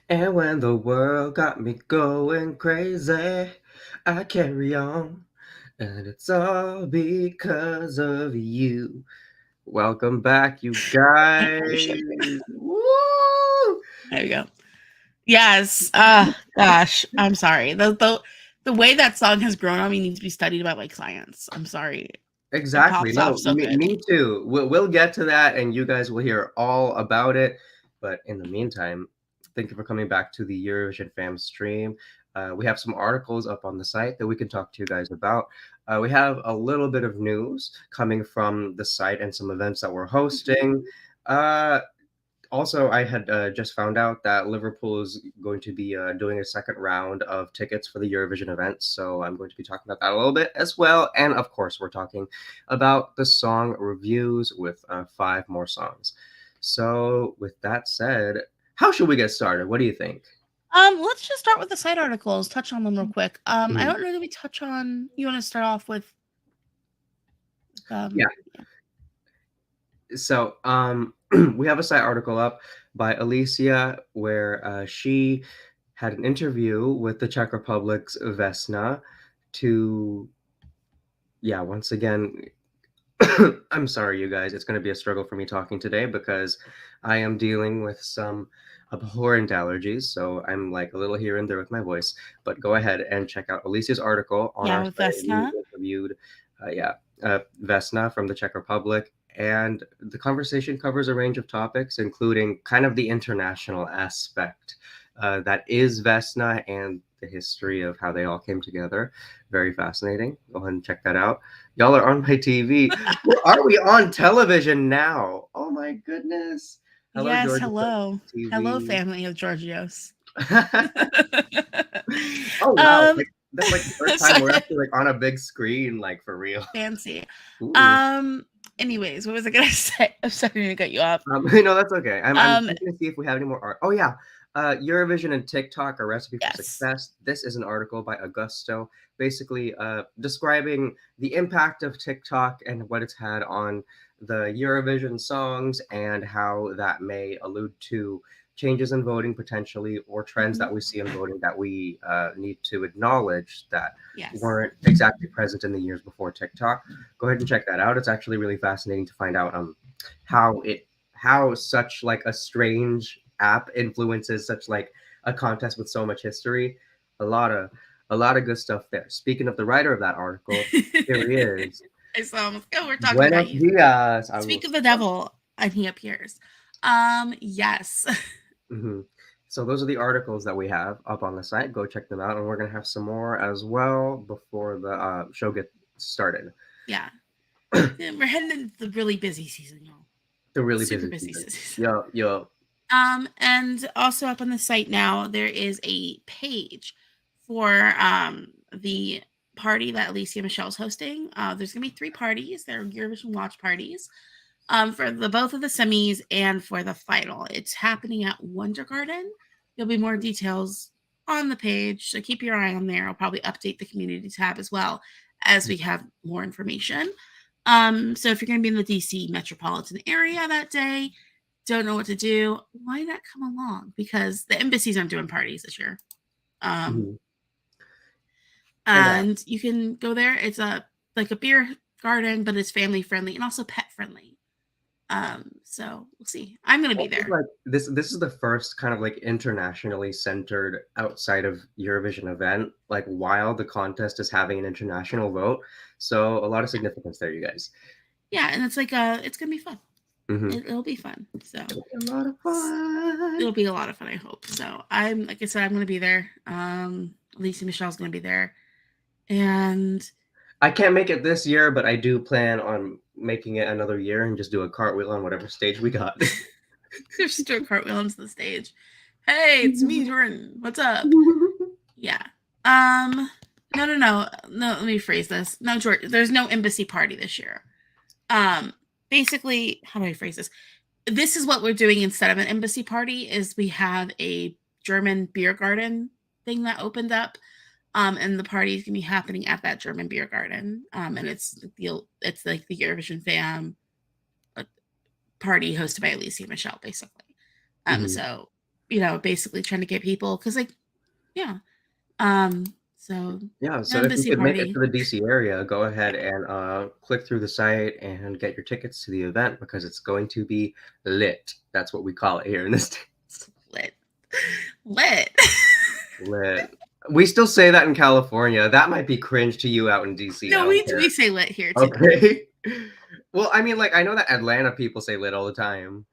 And when the world got me going crazy, I carry on. And it's all because of you. Welcome back, you guys. Oh, shit. Woo! There you go. Yes. Gosh, I'm sorry. The way that song has grown on me needs to be studied about like science. I'm sorry. It Exactly. pops off No, so me, good. me too. We'll get to that, and you guys will hear all about it. But in the meantime, thank you for coming back to the Eurovision Fam stream. We have some articles up on the site that we can talk to you guys about. We have a little bit of news coming from the site and some events that we're hosting. Uh, Also, I had just found out that Liverpool is going to be doing a second round of tickets for the Eurovision event. So I'm going to be talking about that a little bit as well. And of course, we're talking about the song reviews with 5 more songs. So, with that said, how should we get started? What do you think? Let's just start with the side articles. Touch on them real quick. I Mhm. don't know. Did we touch on? You want to start off with? Yeah. Yeah. So, we have a site article up by Alicia where she had an interview with the Czech Republic's Vesna to yeah, once again, I'm sorry, you guys. It's going to be a struggle for me talking today because I am dealing with some abhorrent allergies. So I'm like a little here and there with my voice. But go ahead and check out Alicia's article on Yeah, our with site. We Vesna. interviewed, yeah, Vesna from the Czech Republic. And the conversation covers a range of topics, including kind of the international aspect that is Vesna and the history of how they all came together. Very fascinating. Go ahead and check that out. Y'all are on my TV. Are we on television now? Oh my goodness. Hello, Yes. Georgia Hello. Hello, TV. family of Georgios. Oh wow. um. Like that's like the first time so we're actually like on a big screen, like for real. fancy. Ooh. Um. Anyways, what was I gonna say? I'm sorry to cut you off. No, that's okay. I'm Um. checking to see if we have any more art. Oh yeah. Eurovision and TikTok, a recipe for Yes. success. This is an article by Augusto, basically describing the impact of TikTok and what it's had on the Eurovision songs and how that may allude to changes in voting potentially or trends Mhm. that we see in voting that we need to acknowledge that Yes. weren't exactly present in the years before TikTok. Go ahead and check that out. It's actually really fascinating to find out how it how such like a strange app influences such like a contest with so much history. A lot of a lot of good stuff there. Speaking of the writer of that article, here he is. I saw him. Oh, we're talking about Buenos you. dias. I will. Speak of the devil, and he appears. Yes. Mhm. So those are the articles that we have up on the site. Go check them out, and we're gonna have some more as well before the show gets started. Yeah. Yeah, we're heading into the really busy season, y'all. The really Super busy busy season. season. Yo, yo. And also up on the site now, there is a page for the party that Alicia Michelle's hosting. There's gonna be 3 parties. They're Eurovision watch parties. For the both of the semis and for the final. It's happening at Wonder Garden. There'll be more details on the page, so keep your eye on there. I'll probably update the community tab as well as we have more information. So if you're going to be in the DC metropolitan area that day, don't know what to do, why not come along? Because the embassies aren't doing parties this year. Um, Mhm. And and you can go there. It's like a beer garden, but it's family friendly and also pet friendly. So we'll see. I'm gonna be also, there. like this is the first kind of like internationally centered outside of Eurovision event, like while the contest is having an international vote. So a lot of significance there, you guys. Yeah, and it's like it's gonna be fun. Hmm. It'll be fun. So It'll be a lot of fun. it'll be a lot of fun. I hope. So I'm like I said, I'm gonna be there. Lisa Michelle's gonna be there, and I can't make it this year, but I do plan on making it another year and just do a cartwheel on whatever stage we got. there's just do a cartwheel onto the stage. Hey, it's me, Jordan. What's up? Yeah. No, no, no, no. Let me phrase this. No, Jordan. There's no embassy party this year. Um, Basically, how do I phrase this? This is what we're doing instead of an embassy party is we have a German beer garden thing that opened up. And the party is gonna be happening at that German beer garden. And it's like the Eurovision Fam party hosted by Alicia Michelle, basically. Hmm. So basically trying to get people because yeah. So Yeah, so if you embassy could make it party. to the DC area, go ahead and click through the site and get your tickets to the event because it's going to be lit. That's what we call it here in the States. Lit. Lit. Lit. We still say that in California. That might be cringe to you out in DC. I No, don't we care. say lit here too. Okay. Well, I mean, like, I know that Atlanta people say lit all the time.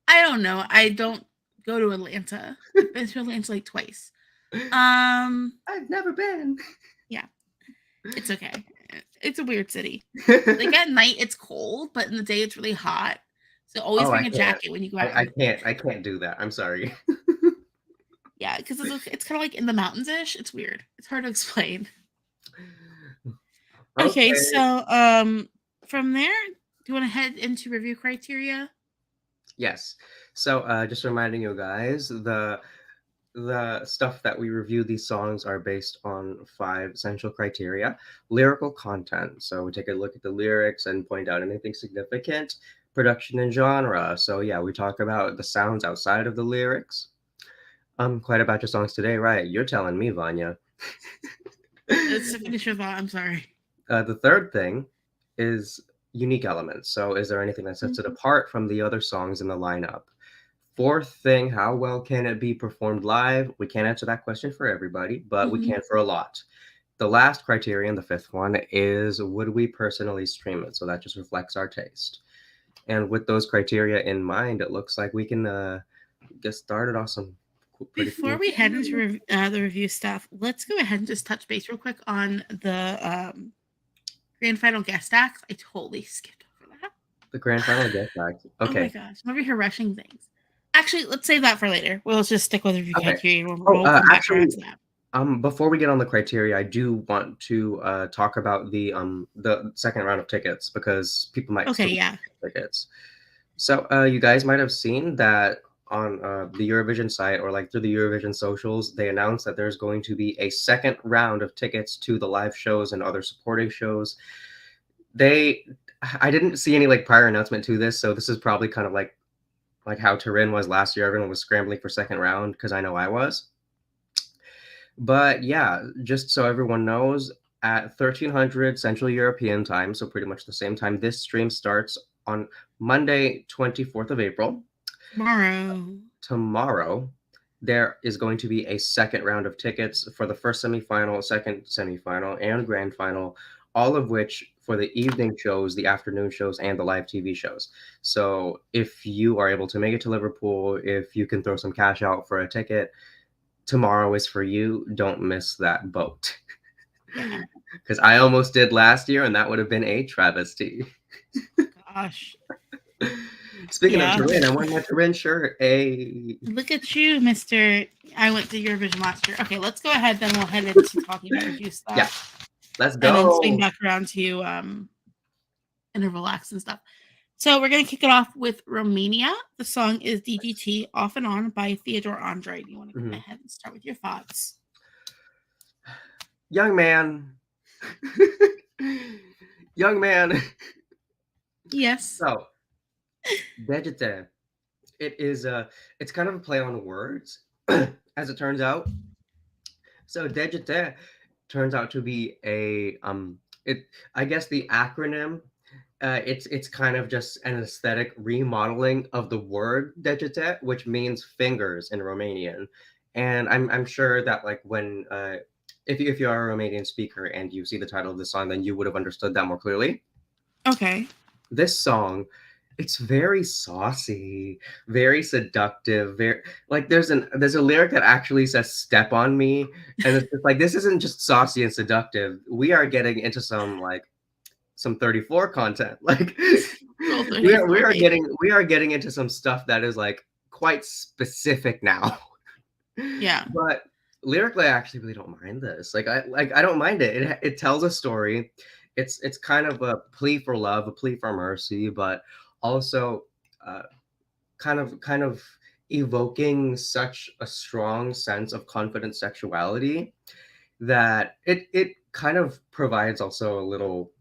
I don't know. I don't go to Atlanta. I've been to Atlanta like twice. I've never been. Yeah, it's okay. It's a weird city. Like at night it's cold, but in the day it's really hot. So always Oh, I bring a can't. jacket when you go out. I can't do that. I'm sorry. Yeah, because it's kind of like in the mountains ish. It's weird. It's hard to explain. Okay, so from there, do you want to head into review criteria? Yes. So just reminding you guys, the stuff that we review these songs are based on 5 essential criteria. Lyrical content. So we take a look at the lyrics and point out anything significant. Production and genre. So yeah, we talk about the sounds outside of the lyrics. Quite about your songs today, right? You're telling me, Vanya. Let's finish your thought. I'm sorry. The third thing is unique elements. So is there anything that sets it apart from the other songs in the lineup? Fourth thing, how well can it be performed live? We can't answer that question for everybody, but we can for a lot. The last criterion, the fifth one, is would we personally stream it? So that just reflects our taste. And with those criteria in mind, it looks like we can get started on some Before we head into the review stuff, let's go ahead and just touch base real quick on the grand final guest acts. I totally skipped over that. The grand final guest acts. Okay. Oh my gosh, I'm over here rushing things. Actually, let's save that for later. We'll just stick with review criteria. Actually, before we get on the criteria, I do want to talk about the second round of tickets because people might still get tickets. So you guys might have seen that on the Eurovision site or like through the Eurovision socials, they announced that there's going to be a second round of tickets to the live shows and other supporting shows. I didn't see any like prior announcement to this, so this is probably kind of like how Turin was last year. Everyone was scrambling for second round because I know I was. But yeah, just so everyone knows, at 1300 Central European time, so pretty much the same time, this stream starts on Monday, 24th of April. Tomorrow, there is going to be a second round of tickets for the first semifinal, second semifinal, and grand final, all of which for the evening shows, the afternoon shows, and the live TV shows. So if you are able to make it to Liverpool, if you can throw some cash out for a ticket, tomorrow is for you. Don't miss that boat. Because I almost did last year, and that would have been a travesty. Gosh. Speaking of Turin, I won my Turin shirt. Look at you, Mr. I went to Eurovision last year. Okay, let's go ahead. Then we'll head into talking about review stuff. Yeah, let's go. And then swing back around to interval acts and stuff. So we're going to kick it off with Romania. The song is D.G.T, Off and On by Theodor Andrei. Do you want to go ahead and start with your thoughts? Young man. Young man. Yes. So, D.G.T. It's kind of a play on words, as it turns out. So D.G.T turns out to be I guess the acronym, it's kind of just an aesthetic remodeling of the word D.G.T, which means fingers in Romanian. And I'm sure that like when if you are a Romanian speaker and you see the title of the song, then you would have understood that more clearly. Okay. This song, it's very saucy, very seductive, very like there's a lyric that actually says "step on me," and it's just like this isn't just saucy and seductive. We are getting into some 34 content. Like we are getting into some stuff that is like quite specific now. Yeah. But lyrically, I actually really don't mind this. I don't mind it. It tells a story. It's kind of a plea for love, a plea for mercy, but also kind of evoking such a strong sense of confident sexuality that it kind of provides also a little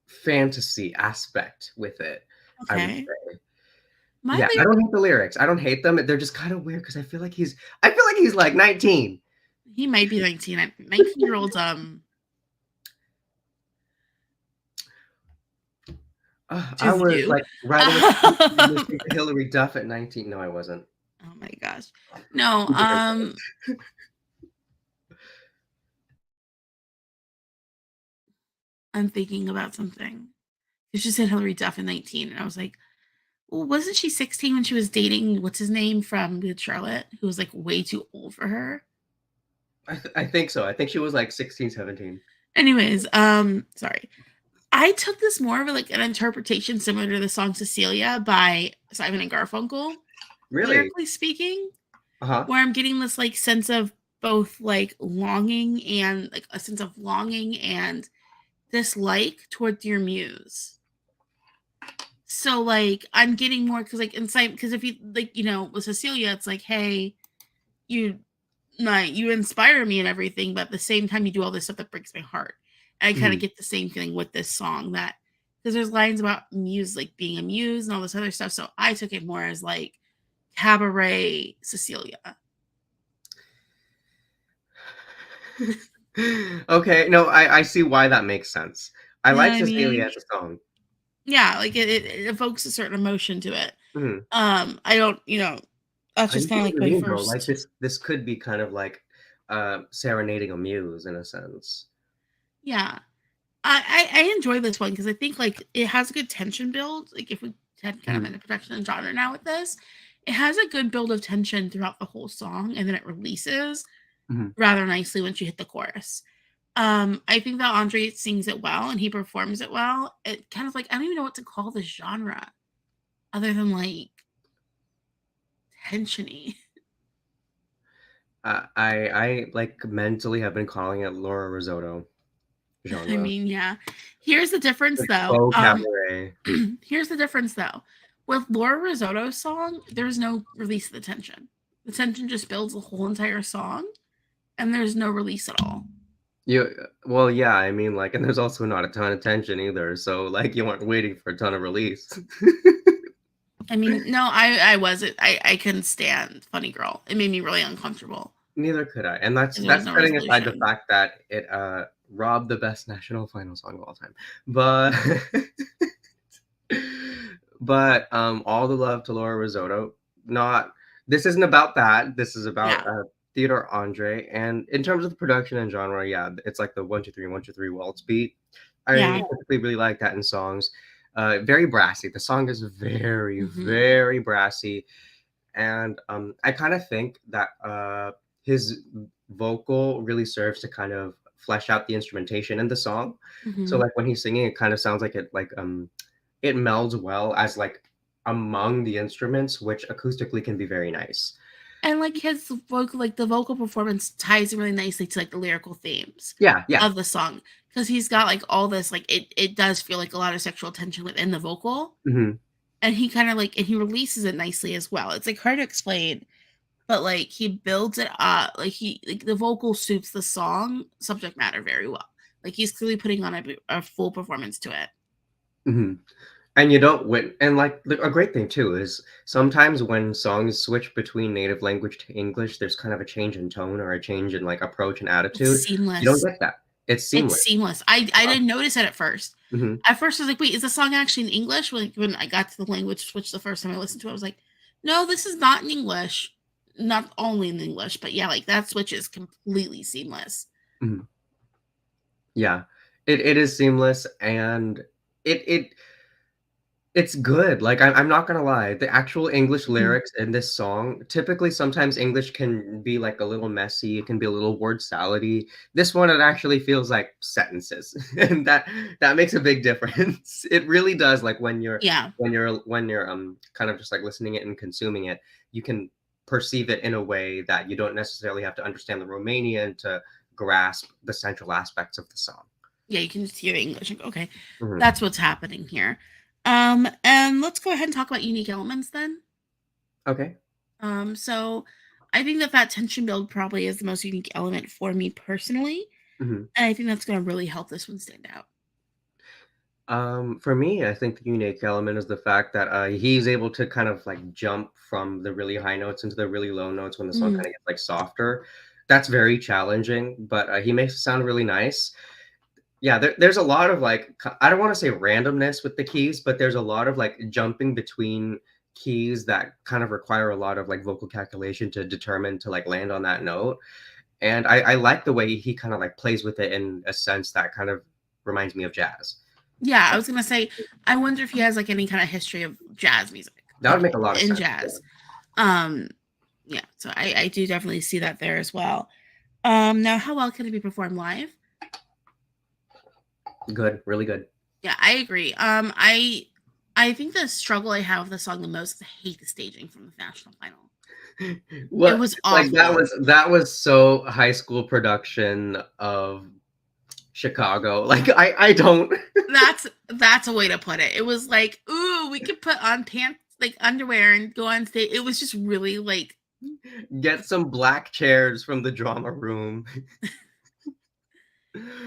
fantasy aspect with it. Okay. I would say. My Yeah, I lyric, don't hate the lyrics. I don't hate them. They're just kind of weird because I feel like he's like 19. he might be 19. 19-year-olds, I just was do. like riding a skateboard listening to Hillary Duff at 19. No, I wasn't. Oh my gosh. No, Different I'm thinking about something. She said Hillary Duff at 19, and I was like, well, wasn't she 16 when she was dating what's his name from Good Charlotte, who was like way too old for her? I think so. I think she was like 16, 17. Anyways, sorry. I took this more of like an interpretation similar to the song Cecilia by Simon and Garfunkel, Really? lyrically speaking, Uh-huh. where I'm getting this like sense of both like longing and like a sense of longing and dislike towards your muse. So like I'm getting more because like inside because if you like with Cecilia it's like hey you you inspire me and everything but at the same time you do all this stuff that breaks my heart and I kind of Mhm. get the same feeling with this song that because there's lines about muse like being a muse and all this other stuff so I took it more as like cabaret Cecilia. Okay, no, I see why that makes sense. I You know like what I Cecilia mean? as a song. Yeah, like it evokes a certain emotion to it. Mhm. I don't that's I just see kind of what like you my mean though. Like first. this could be kind of like serenading a muse in a sense. Yeah, I enjoy this one because I think like it has a good tension build. Like if we had kind of Mhm. in the production and genre now with this, it has a good build of tension throughout the whole song, and then it releases Mhm. rather nicely once you hit the chorus. I think that Andrei sings it well and he performs it well. It kind of like I don't even know what to call this genre other than like tensiony. I like mentally have been calling it Laura Risotto I genre. mean, yeah. Here's the difference Like though. faux cabaret. Here's the difference though. With Laura Risotto's song, there's no release of the tension. The tension just builds the whole entire song, and there's no release at all. You well, yeah, I mean like and there's also not a ton of tension either, so like you weren't waiting for a ton of release. I mean, no, I wasn't. I couldn't stand Funny Girl. It made me really uncomfortable. Neither could I. And And there was that's no setting aside the resolution. fact that it robbed the best national final song of all time. But but all the love to Laura Risotto. Not this isn't about that. This is about Yeah. Theodor Andrei. And in terms of the production and genre, yeah, it's like the 1 2 3 1 2 3 waltz beat. I Yeah. typically really like that in songs. Very brassy. The song is very, Hmm. very brassy. And I kind of think that his vocal really serves to kind of flesh out the instrumentation in the song. So Hmm. like when he's singing, it kind of sounds like it melds well as like among the instruments, which acoustically can be very nice. And like his vocal, like the vocal performance ties in really nicely to like the lyrical themes Yeah, yeah. of the song because he's got like all this like it does feel like a lot of sexual tension within the vocal Hmm. and he kind of like and he releases it nicely as well. It's like hard to explain, but like he builds it up. Like he like the vocal suits the song subject matter very well. Like he's clearly putting on a full performance to it. Hmm. And you don't win. And like a great thing too is sometimes when songs switch between native language to English, there's kind of a change in tone or a change in like approach and It's attitude. You don't seamless. get that. It's It's seamless. seamless. I didn't notice it at first. Mhm. At first, I was like, "Wait, is the song actually in English?" When I got to the language switch the first time I listened to it, I was like, "No, this is not in English. Not only in English, but yeah, like that switch is completely seamless." Mhm. Yeah. It is seamless and it it's good. Like I'm not gonna lie. The actual English Mhm. lyrics in this song, typically sometimes English can be like a little messy, it can be a little word salady. This one it actually feels like sentences. And that makes a big difference. It really does. Like Yeah, when you're kind of just like listening it and consuming it, you can perceive it in a way that you don't necessarily have to understand the Romanian to grasp the central aspects of the song. yeah, you can just hear the English. Like, okay, Mhm. that's what's happening here. And let's go ahead and talk about unique elements then. Okay. So I think that that tension build probably is the most unique element for me personally, Mhm. and I think that's going to really help this one stand out. For me, I think the unique element is the fact that he's able to kind of like jump from the really high notes into the really low notes when the song kind of gets like softer. That's very challenging, but he makes it sound really nice. Yeah, there's a lot of like I don't want to say randomness with the keys, but there's a lot of like jumping between keys that kind of require a lot of like vocal calculation to determine to like land on that note. And I like the way he kind of like plays with it in a sense that kind of reminds me of jazz. Yeah, I was gonna say, I wonder if he has like any kind of history of jazz music. That would make a lot of in sense. jazz. Yeah, so I do definitely see that there as well. Now how well can it be performed live? Good, really good. Yeah, I agree. I think the struggle I have with the song the most is I hate the staging from the national final. What It was like awful. that was so high school production of Chicago. Like I don't That's a way to put it. It was like, ooh, we could put on pants like underwear and go on stage. It was just really like get some black chairs from the drama room.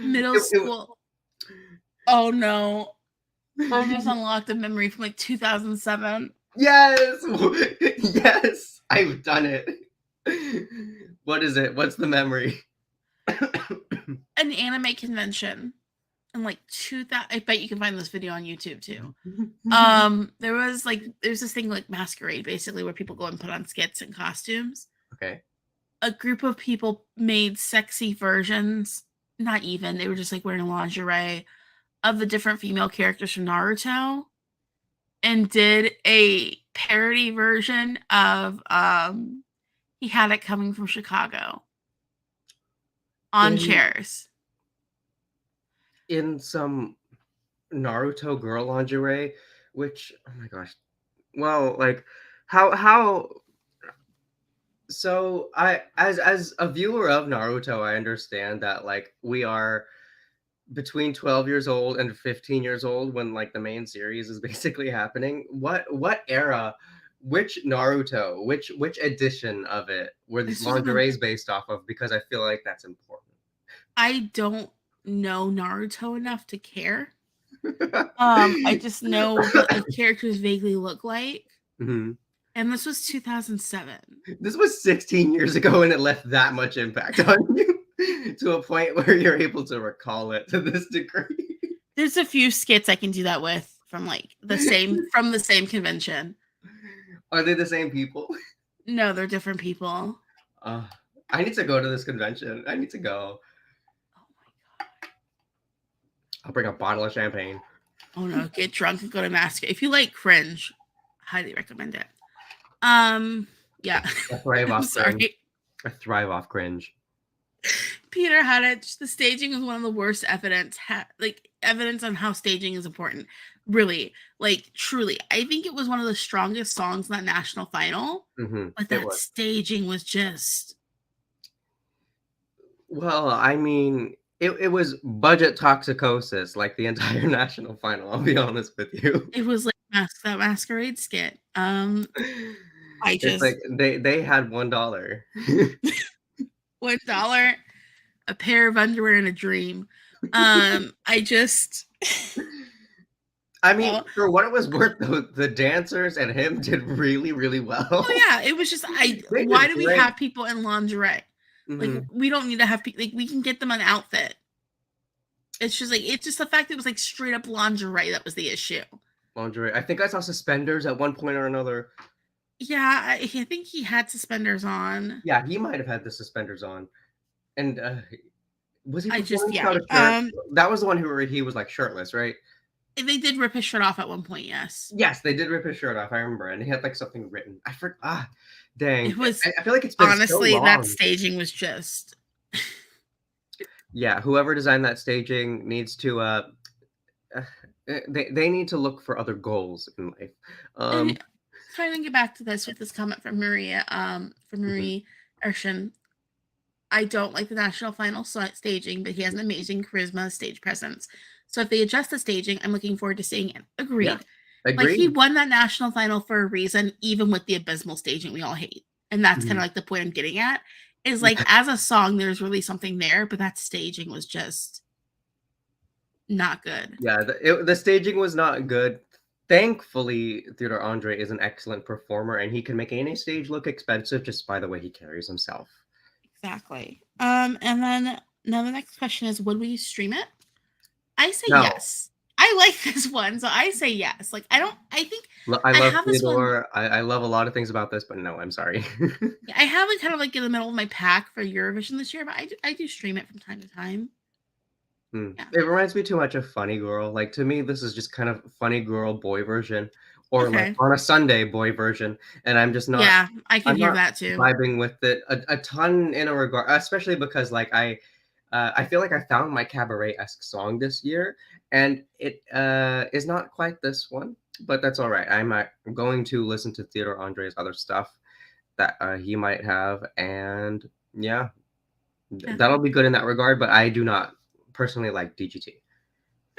middle school. Oh no. I just unlocked a memory from like 2007. Yes. Yes. I've done it. What is it? What's the memory? An anime convention in like 2000. I bet you can find this video on YouTube too. There's this thing like Masquerade, basically, where people go and put on skits and costumes. Okay. A group of people made sexy versions, not even, they were just like wearing lingerie of the different female characters from Naruto, and did a parody version of He Had It Coming from Chicago on chairs. In some Naruto girl lingerie, which oh my gosh. Well, like how so I as a viewer of Naruto, I understand that like we are between 12 years old and 15 years old when like the main series is basically happening. What era, which Naruto, which edition of it were these lingeries based off of? Because I feel like that's important. I don't know Naruto enough to care. I just know what the characters vaguely look like. Mm-hmm. And this was 2007. This was 16 years ago, and it left that much impact on you to a point where you're able to recall it to this degree. There's a few skits I can do that with from like the same convention. Are they the same people? No, they're different people. I need to go to this convention. I need to go. Oh my god. I'll bring a bottle of champagne. Oh no, get drunk and go to Masquerade. If you like cringe, highly recommend it. Yeah. I thrive off sorry. cringe. I thrive off cringe. Peter had it. The staging is one of the worst evidence on how staging is important. Really, like truly, I think it was one of the strongest songs in that national final. Mm-hmm. But that staging was just. Well, I mean, it was budget toxicosis, like the entire national final. I'll be honest with you. It was like that Masquerade skit. It's like they had $1. $1, a pair of underwear and a dream. I mean, for what it was worth, the dancers and him did really, really well. Oh yeah, it was just why do we have people in lingerie? Mm-hmm. Like we don't need to have people. Like we can get them an outfit. It's just the fact that it was like straight up lingerie that was the issue. Lingerie. I think I saw suspenders at one point or another. Yeah, I think he had suspenders on. Yeah, he might have had the suspenders on. And was he? That was the one where he was like shirtless, right? They did rip his shirt off at one point. Yes. Yes, they did rip his shirt off. I remember, and he had like something written. Dang. It was. I feel like it's been honestly so long. That staging was just. Yeah, whoever designed that staging needs to. They need to look for other goals in life. Trying to get back to this with this comment from Maria, from Marie Ershin. I don't like the national final staging, but he has an amazing charisma, stage presence. So if they adjust the staging, I'm looking forward to seeing it. Agreed. Yeah, agreed. Like he won that national final for a reason, even with the abysmal staging we all hate. And that's kind of like the point I'm getting at. Is like as a song, there's really something there, but that staging was just not good. Yeah, the staging was not good. Thankfully, Theodor Andrei is an excellent performer, and he can make any stage look expensive just by the way he carries himself. Exactly. And then now the next question is, would we stream it? I say No, yes. I like this one, so I say yes. Like I think I I love have this one. Theodore. I love a lot of things about this, but no, I'm sorry. I have it kind of like in the middle of my pack for Eurovision this year, but I do stream it from time to time. Yeah. It reminds me too much of Funny Girl. Like to me, this is just kind of Funny Girl boy version, or like Okay. on a Sunday boy version, and I'm just not. Yeah, I could I'm hear not that too. vibing with it a ton in a regard, especially because like I feel like I found my cabaret-esque song this year, and it is not quite this one, but that's all right. I'm going to listen to Theodore Andrei's other stuff that he might have, and yeah, Yeah. that'll be good in that regard. But I do not personally like D.G.T.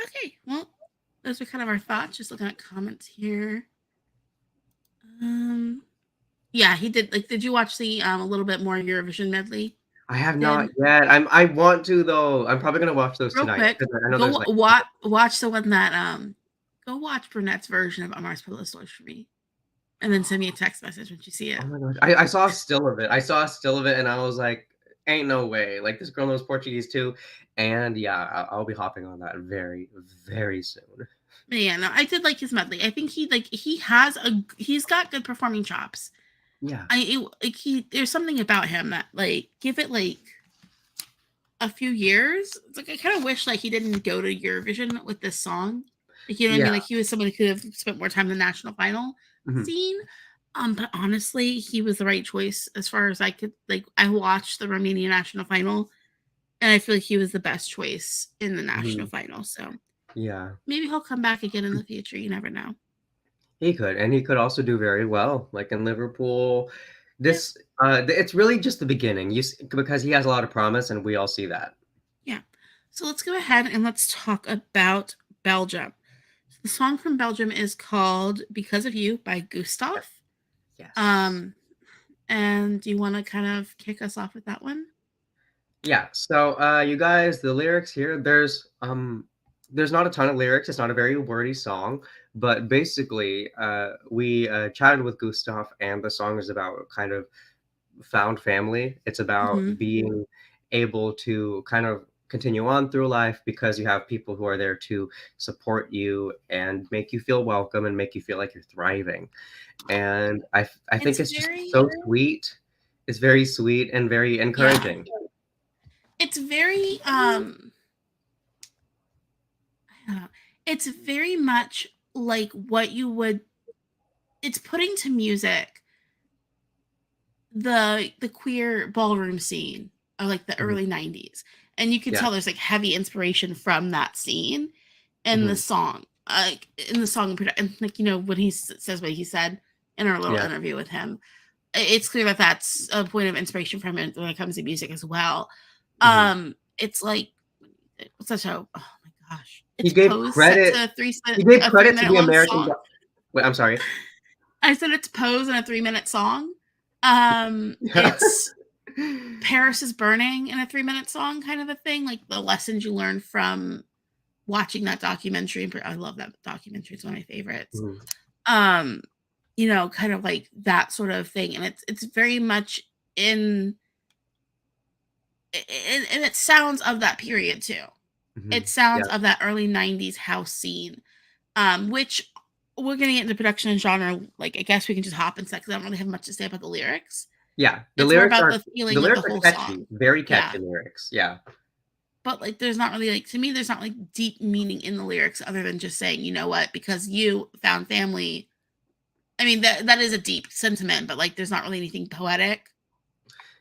Okay. Well, those are kind of our thoughts. Just looking at comments here. Yeah, he did. Like, did you watch the a little bit more Eurovision medley? I have not Did yet. I want to though. I'm probably gonna watch those real tonight quick. because I know there's Go like. watch the one that Go watch Burnett's version of Amar's Pillows for me, and then send me a text message once you see it. Oh my gosh, I saw a still of it. I saw a still of it, and I was like, "Ain't no way!" Like this girl knows Portuguese too, and yeah, I'll be hopping on that very, very soon. But yeah, no, I did like his medley. I think he's got good performing chops. Yeah, There's something about him that like give it like a few years. It's like I kind of wish like he didn't go to Eurovision with this song. Like you know what I yeah, mean? Like he was someone who could have spent more time in the national final mhm, scene. But honestly, he was the right choice as far as I could. Like I watched the Romania national final, and I feel like he was the best choice in the national mhm, final. So yeah. maybe he'll come back again in the future. You never know. He could, and he could also do very well, like in Liverpool. Yeah, This, it's really just the beginning. Because he has a lot of promise, and we all see that. yeah. So let's go ahead and let's talk about Belgium. The song from Belgium is called "Because of You" by Gustaph. Yes. Um, and do you want to kind of kick us off with that one? Yeah. So, you guys, the lyrics here, there's not a ton of lyrics. It's not a very wordy song, but basically, we chatted with Gustav, and the song is about kind of found family. It's Mm-hmm. about being able to kind of continue on through life because you have people who are there to support you and make you feel welcome and make you feel like you're thriving. And I think It's it's just very, so sweet. It's very sweet and very yeah. encouraging. It's very, I don't know. It's very much like what you would. It's putting to music the queer ballroom scene of like the Mhm. early '90s, and you could Yeah. tell there's like heavy inspiration from that scene in the Mhm. song, and like you know when says what he said in our little Yeah. interview with him, it's clear that that's a point of inspiration for him when it comes to music as well. Mhm. It's like what's that show? Oh my gosh, He it's gave Pose set credit to he gave a three credit to minute the long American song. go wait, I'm sorry. I said it's Pose in a 3 minute song. Yeah. It's Paris is Burning in a 3 minute song, kind of a thing. Like the lessons you learn from watching that documentary. I love that documentary; it's one of my favorites. Mhm. Um, kind of like that sort of thing, and it's very much in and it sounds of that period too. It Mhm. sounds Yeah. of that early '90s house scene, which we're gonna get into production and genre. Like, I guess we can just hop into that because I don't really have much to say about the lyrics. Yeah. It's more about the The feeling of the lyrics are whole catchy, song. very Yeah. catchy lyrics. Yeah. But like there's not really like to me, there's not like deep meaning in the lyrics other than just saying, you know what, because you found family. I mean, that is a deep sentiment, but like there's not really anything poetic.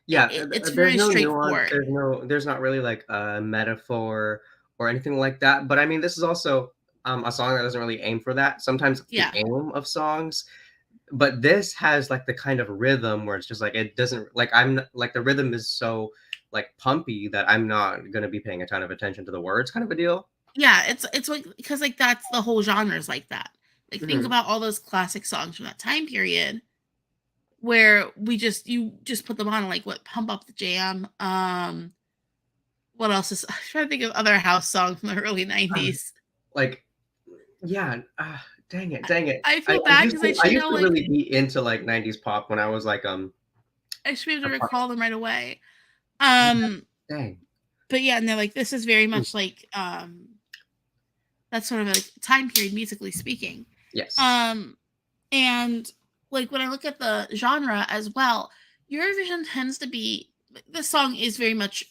Yeah, It's there's very no nuance, straightforward. there's not really, like, a metaphor or anything like that, but, I mean, this is also, a song that doesn't really aim for that. Sometimes it's the Yeah. aim of songs, but this has, like, the kind of rhythm where it's just, like, it doesn't like, like, the rhythm is so, like, pumpy that I'm not gonna be paying a ton of attention to the words kind of a deal. Yeah, it's like because like that's the whole genre is like that. Like think Mhm. about all those classic songs from that time period where you just put them on and like what pump up the jam. what else is? I'm trying to think of other house songs from the early Um, 90s. like, yeah, dang it. I I, feel I bad used because I to I should used know, to like, really be into like 90s pop when I was like I should be able a to pop- recall them right away. yeah, Um, dang. but yeah, no, like this is very Mm, much like that's sort of like time period musically speaking. yes. Um, and like when I look at the genre as well, Eurovision tends to be this song is very much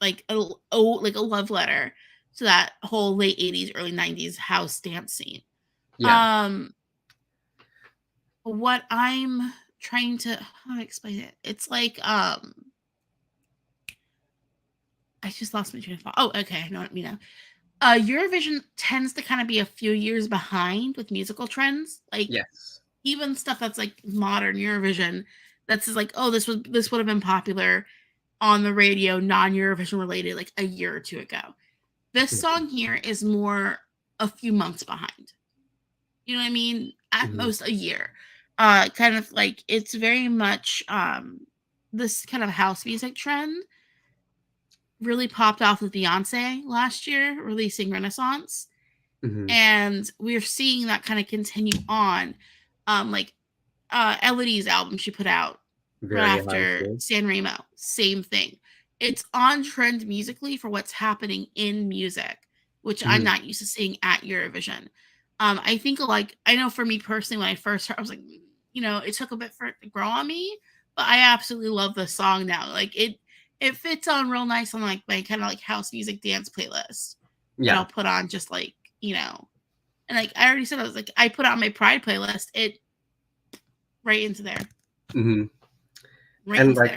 like like a love letter to that whole late 80s, early 90s house dance scene. Yeah. Um, what I'm trying to how do I explain it? It's like I just lost my train of thought. Oh, okay, I know what you know. Eurovision tends to kind of be a few years behind with musical trends. Like Yes. even stuff that's like modern Eurovision, that's just like, oh, this would have been popular on the radio, non Eurovision related, like a year or two ago. This Mhm, song here is more a few months behind. You know what I mean? At mhm, most a year. Kind of like it's very much this kind of house music trend really popped off with Beyonce last year, releasing Renaissance. mhm. And we're seeing that kind of continue on. Like Elodie's album she put out right Very high after school. San Remo, same thing. It's on trend musically for what's happening in music, which I'm Mhm. not used to seeing at Eurovision. I think like I know for me personally, when I first heard, I was like, it took a bit for it to grow on me, but I absolutely love the song now. Like it fits on real nice on like my kind of like house music dance playlist that I'll Yeah. put on just like and like I already said, I was like I put it on my Pride playlist. It right into there, Mhm. right And into like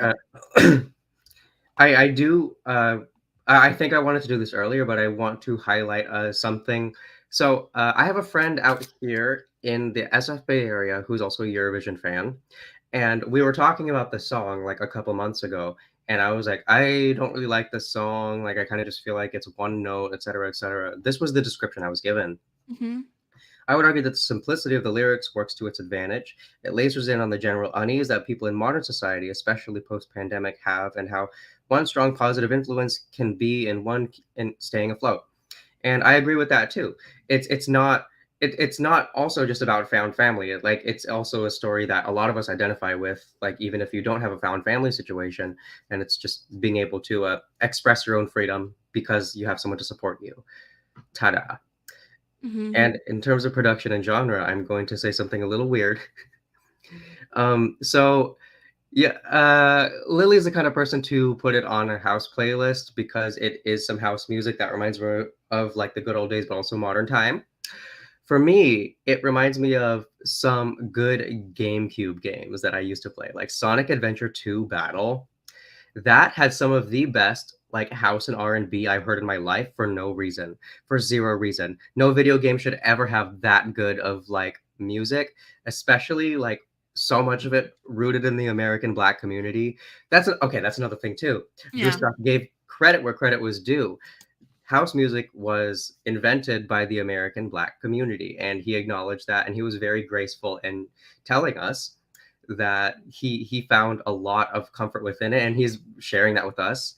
there. I do I think I wanted to do this earlier, but I want to highlight something. So I have a friend out here in the SF Bay area who's also a Eurovision fan, and we were talking about the song like a couple months ago, and I was like, I don't really like this song. Like I kind of just feel like it's one note, etc., etc. This was the description I was given. Mhm. I would argue that the simplicity of the lyrics works to its advantage. It lasers in on the general unease that people in modern society, especially post-pandemic, have, and how one strong positive influence can be in staying afloat. And I agree with that too. It's not also just about found family. It's also a story that a lot of us identify with. Like even if you don't have a found family situation, and it's just being able to express your own freedom because you have someone to support you. Ta-da! Mhm. And in terms of production and genre, I'm going to say something a little weird. So yeah, Lily's the kind of person to put it on a house playlist because it is some house music that reminds her of like the good old days, but also modern time. For me, it reminds me of some good GameCube games that I used to play, like Sonic Adventure 2 Battle. That had some of the best like house and R&B I've heard in my life for no reason, for zero reason. No video game should ever have that good of like music, especially like so much of it rooted in the American Black community. Okay. That's another thing too. Yeah. Gustaph gave credit where credit was due. House music was invented by the American Black community, and he acknowledged that, and he was very graceful in telling us that he found a lot of comfort within it, and he's sharing that with us.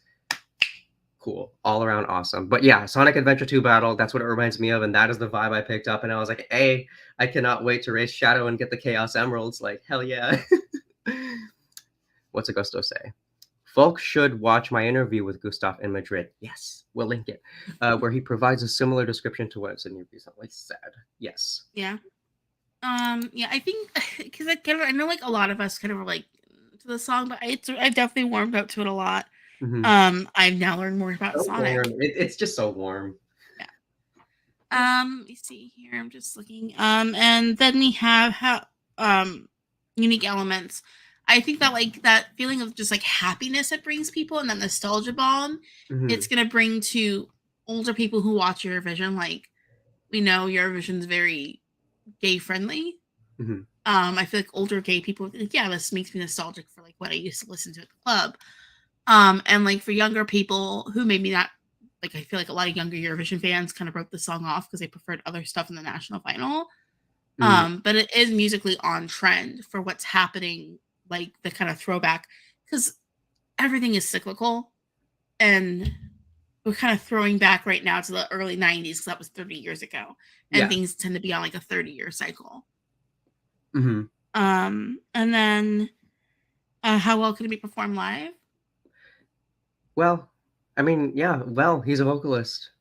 Cool, all around awesome. But yeah, Sonic Adventure 2 Battle, that's what it reminds me of, and that is the vibe I picked up, and I was like, hey, I cannot wait to race Shadow and get the Chaos Emeralds. Like, hell yeah. What's Augusto say? Folks should watch my interview with Gustaph in Madrid. Yes, we'll link it, where he provides a similar description to what's in your recently said. Yes. Yeah. Yeah, I think because I know like a lot of us kind of relate to the song, but I definitely warmed up to it a lot. Mm-hmm. I've now learned more about So Sonic. warm. It's just so warm. Yeah. Let me see here. I'm just looking. And then we have unique elements. I think that like that feeling of just like happiness it brings people and that nostalgia bomb, Mm-hmm. it's gonna bring to older people who watch Eurovision. Like we know Eurovision's very gay friendly. Mm-hmm. I feel like older gay people, like, yeah, this makes me nostalgic for like what I used to listen to at the club. And like for younger people who maybe not, like I feel like a lot of younger Eurovision fans kind of wrote the song off because they preferred other stuff in the national final. Mm-hmm. But it is musically on trend for what's happening, like the kind of throwback, because everything is cyclical, and we're kind of throwing back right now to the early 90s because that was 30 years ago. And things tend to be on like a 30-year cycle. Mm-hmm. And then how well can it be performed live? Well, I mean, yeah, well, he's a vocalist.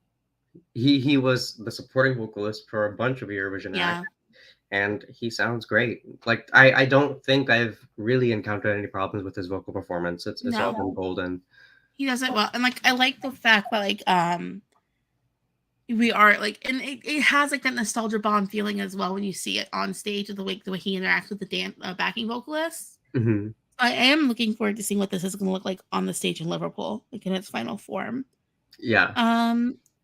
He was the supporting vocalist for a bunch of Eurovision acts, and he sounds great. Like I don't think I've really encountered any problems with his vocal performance. It's all been golden. He does it well, and like I like the fact that like we are like, and it has like that nostalgia bomb feeling as well when you see it on stage with the way he interacts with the backing vocalists. Mm-hmm. I am looking forward to seeing what this is going to look like on the stage in Liverpool, like in its final form. Yeah.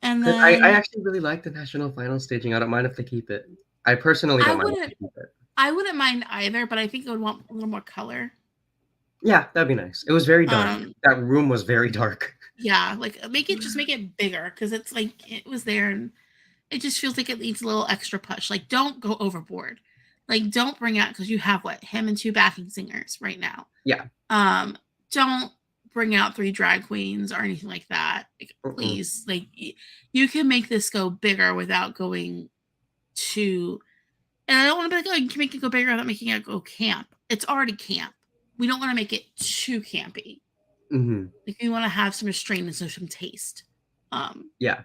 And then I actually really like the national final staging. I don't mind if they keep it. I personally don't mind if they keep it. I wouldn't mind either, but I think I would want a little more color. Yeah, that'd be nice. It was very dark. That room was very dark. Yeah, like make it bigger because it's like it was there and it just feels like it needs a little extra push. Like don't go overboard. Like don't bring out because you have him and 2 backing singers right now. Yeah. Don't bring out 3 drag queens or anything like that. Like, please, like you can make this go bigger without going to. And I don't want to be like, oh, you can make it go bigger without making it go camp. It's already camp. We don't want to make it too campy. Mm-hmm. Like we want to have some restraint and some taste. Yeah.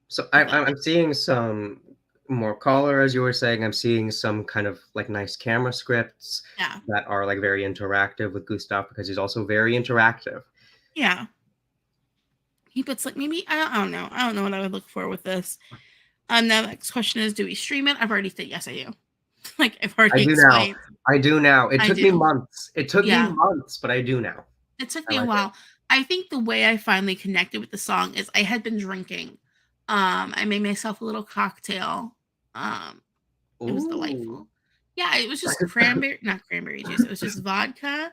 So I'm seeing some more color, as you were saying. I'm seeing some kind of like nice camera scripts that are like very interactive with Gustaph because he's also very interactive. Yeah. He puts like maybe I don't know. I don't know what I would look for with this. The next question is, do we stream it? I've already said yes, I do. Like I've already explained. I do now. It took me months. It took me months, but I do now. It took me a while. I think the way I finally connected with the song is I had been drinking. I made myself a little cocktail. It was delightful. Yeah, it was just not cranberry juice. It was just vodka,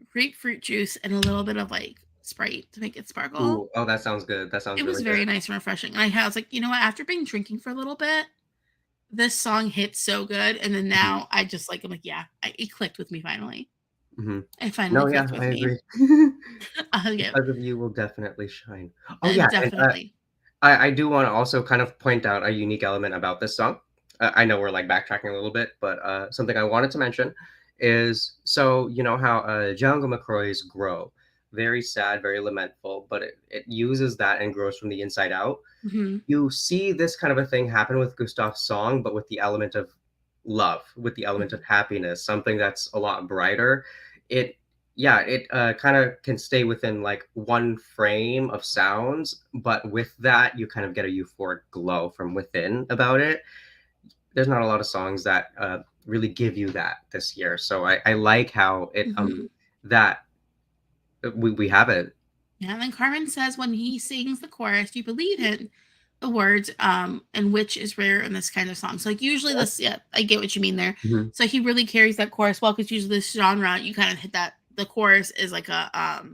grapefruit juice, and a little bit of like Sprite to make it sparkle. Ooh, oh, that sounds good. That sounds. It was very nice and refreshing. And I was like, you know what? After being drinking for a little bit, this song hits so good. And then now I just like, I'm like, yeah, it clicked with me finally. Mm-hmm. It finally clicked with me. I agree. Because of you will definitely shine. Oh yeah, definitely. And, I do want to also kind of point out a unique element about this song. I know we're like backtracking a little bit, but something I wanted to mention is, so you know how Jungle McCroy's grow, very sad, very lamentful, but it uses that and grows from the inside out. Mm-hmm. You see this kind of a thing happen with Gustaph's song, but with the element of love, with the element of happiness, something that's a lot brighter. It kind of can stay within like one frame of sounds, but with that you kind of get a euphoric glow from within about it. There's not a lot of songs that really give you that this year, so I like how it that we have it. Yeah, and then Carmen says when he sings the chorus, you believe in the words, and which is rare in this kind of song. So like usually this, I get what you mean there. Mm-hmm. So he really carries that chorus well, because usually this genre you kind of hit that the chorus is like a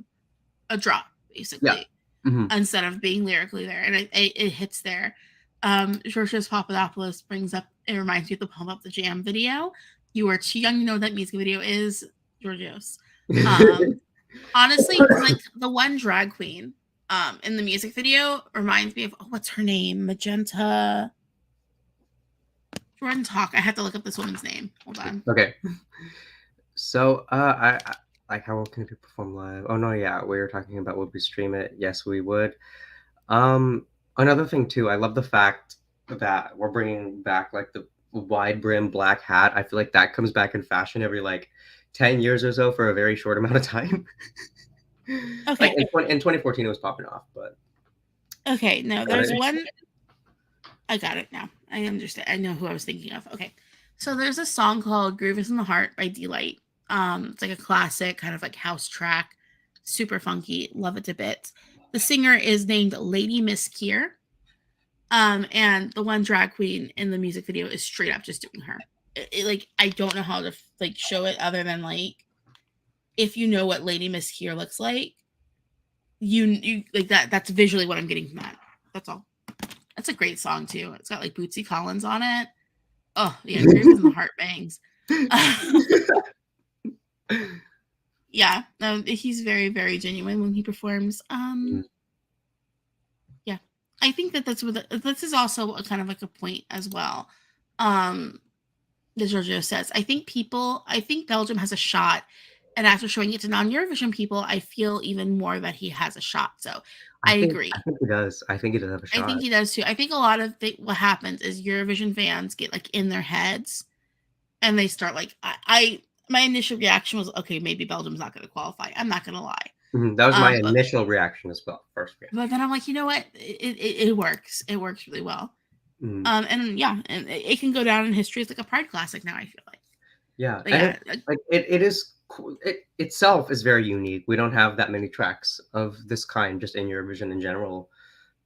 drop basically, instead of being lyrically there, and it hits there. Georgios Papadopoulos brings up, it reminds me of the Pump Up the Jam video. You are too young to know what that music video is, Georgios. Honestly, like the one drag queen in the music video reminds me of, what's her name? Magenta. Jordan Talk. I have to look up this woman's name. Hold on. Okay. So I like, how can it be performed live? Oh no, yeah, we were talking about would we stream it? Yes, we would. Another thing too, I love the fact that we're bringing back like the wide brim black hat. I feel like that comes back in fashion every like 10 years or so for a very short amount of time. Okay. Like in 2014 it was popping off, but okay, no, there's one. I got it now. I understand. I know who I was thinking of. Okay, so there's a song called "Groove Is in the Heart" by D.G.T. It's like a classic kind of like house track, super funky. Love it to bits. The singer is named Lady Miss Kier. And the one drag queen in the music video is straight up just doing her. Like, I don't know how to like show it other than like, if you know what Lady Miss Kier looks like, you like that. That's visually what I'm getting from that. That's all. That's a great song too. It's got like Bootsy Collins on it. Oh yeah, Groove Is in the Heart bangs. Yeah, no, he's very, very genuine when he performs. I think that this is also a kind of like a point as well. That Giorgio says. I think Belgium has a shot, and after showing it to non-Eurovision people, I feel even more that he has a shot. So I agree. I think he does. I think he does have a I shot. think he does too. I think a lot of what happens is Eurovision fans get like in their heads, and they start like my initial reaction was, okay, maybe Belgium's not going to qualify. I'm not going to lie. That was my initial reaction as well. First reaction. But then I'm like, you know what? It works. It works really well. And yeah, and it can go down in history as like a Pride classic now. I feel like. Yeah, it is. It itself is very unique. We don't have that many tracks of this kind just in Eurovision in general,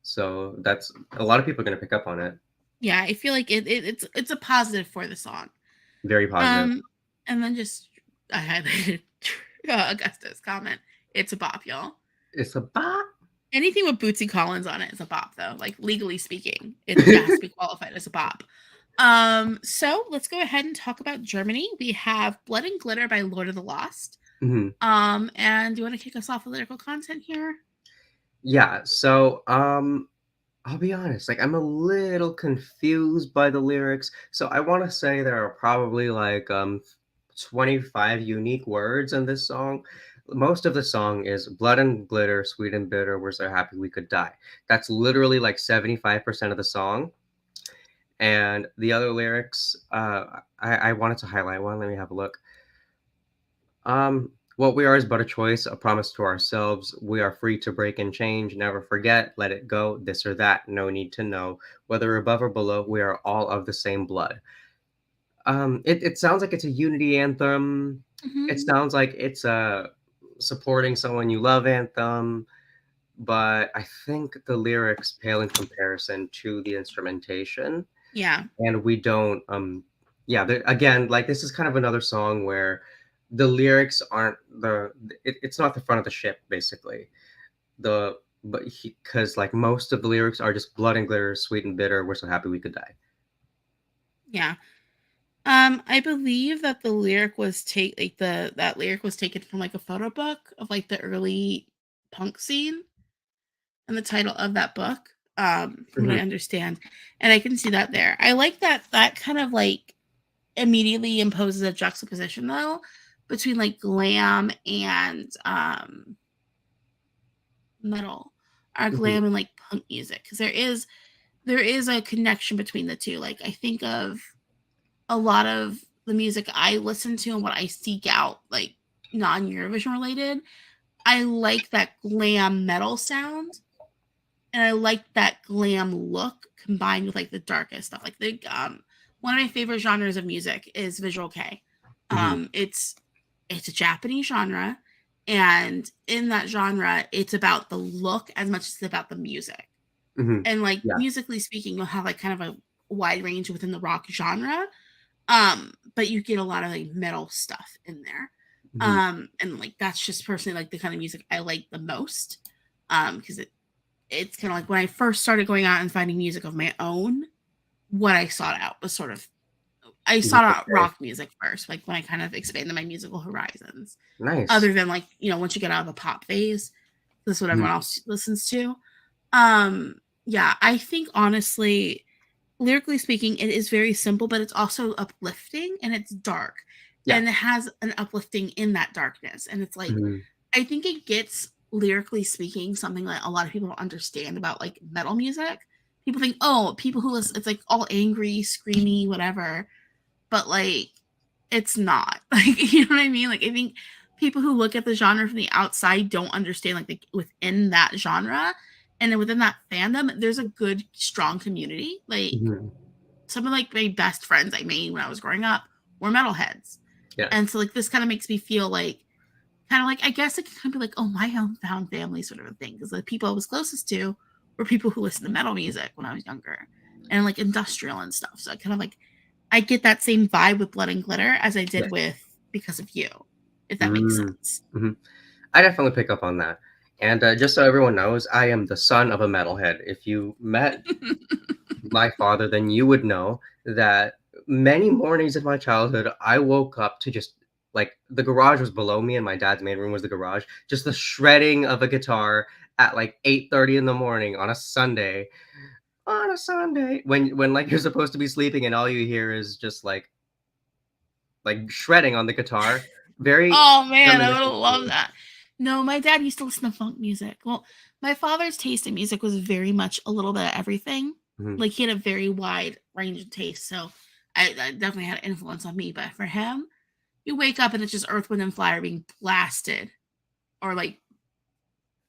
so that's a lot of people are going to pick up on it. Yeah, I feel like it's a positive for the song. Very positive. And then just I highlighted Augusta's comment. It's a bop, y'all. It's a bop. Anything with Bootsy Collins on it is a bop, though. Like legally speaking, it has to be qualified as a bop. So let's go ahead and talk about Germany. We have Blood and Glitter by Lord of the Lost. And do you want to kick us off with lyrical content here? Yeah. So I'll be honest, like I'm a little confused by the lyrics. So I want to say there are probably like 25 unique words in this song. Most of the song is blood and glitter, sweet and bitter, we're so happy we could die. That's literally like 75% of the song. And the other lyrics, I wanted to highlight one. Let me have a look. What we are is but a choice, a promise to ourselves. We are free to break and change. Never forget, let it go, this or that. No need to know. Whether above or below, we are all of the same blood. It sounds like it's a unity anthem. It sounds like it's a supporting someone you love anthem. But I think the lyrics pale in comparison to the instrumentation. Yeah. And we don't, again, like this is kind of another song where the lyrics aren't it's not the front of the ship, basically. Because like most of the lyrics are just blood and glitter, sweet and bitter, we're so happy we could die. Yeah. I believe that the lyric was that lyric was taken from like a photo book of like the early punk scene, and the title of that book, from what I understand, and I can see that there. I like that kind of like immediately imposes a juxtaposition though between like glam and metal, or glam and like punk music, because there is a connection between the two. Like I think of a lot of the music I listen to and what I seek out, like non-Eurovision related, I like that glam metal sound, and I like that glam look combined with like the darkest stuff. Like the one of my favorite genres of music is visual kei. It's a Japanese genre, and in that genre, it's about the look as much as it's about the music. And like musically speaking, you'll have like kind of a wide range within the rock genre. But you get a lot of like metal stuff in there. And like that's just personally like the kind of music I like the most. Because it's kind of like when I first started going out and finding music of my own, what I sought out was sort of I sought out rock music first, like when I kind of expanded my musical horizons. Nice. Other than like, once you get out of the pop phase, this is what everyone else listens to. Yeah, I think honestly, lyrically speaking, it is very simple, but it's also uplifting and it's dark. Yeah. And it has an uplifting in that darkness. And it's like, I think it gets, lyrically speaking, something that a lot of people don't understand about like metal music. People think, oh, people who listen, it's like all angry, screamy, whatever. But like, it's not. Like, you know what I mean? Like, I think people who look at the genre from the outside don't understand like within that genre. And then within that fandom, there's a good, strong community. Like some of like my best friends I made when I was growing up were metalheads. Yeah. And so like this kind of makes me feel like I guess it can kind of be like, oh, my hometown family sort of a thing. Because the people I was closest to were people who listened to metal music when I was younger. And like industrial and stuff. So I kind of like, I get that same vibe with Blood and Glitter as I did with Because of You. If that makes sense. I definitely pick up on that. And just so everyone knows, I am the son of a metalhead. If you met my father, then you would know that many mornings in my childhood, I woke up to just like the garage was below me and my dad's main room was the garage. Just the shredding of a guitar at like 8:30 in the morning on a Sunday. On a Sunday when like you're supposed to be sleeping and all you hear is just like shredding on the guitar. Very Oh man, I would reminiscent to love me. that. No, my dad used to listen to funk music. Well, my father's taste in music was very much a little bit of everything. Mhm. Like he had a very wide range of taste, so I definitely had an influence on me. But for him, you wake up and it's just Earth, Wind, and Fire being blasted, or like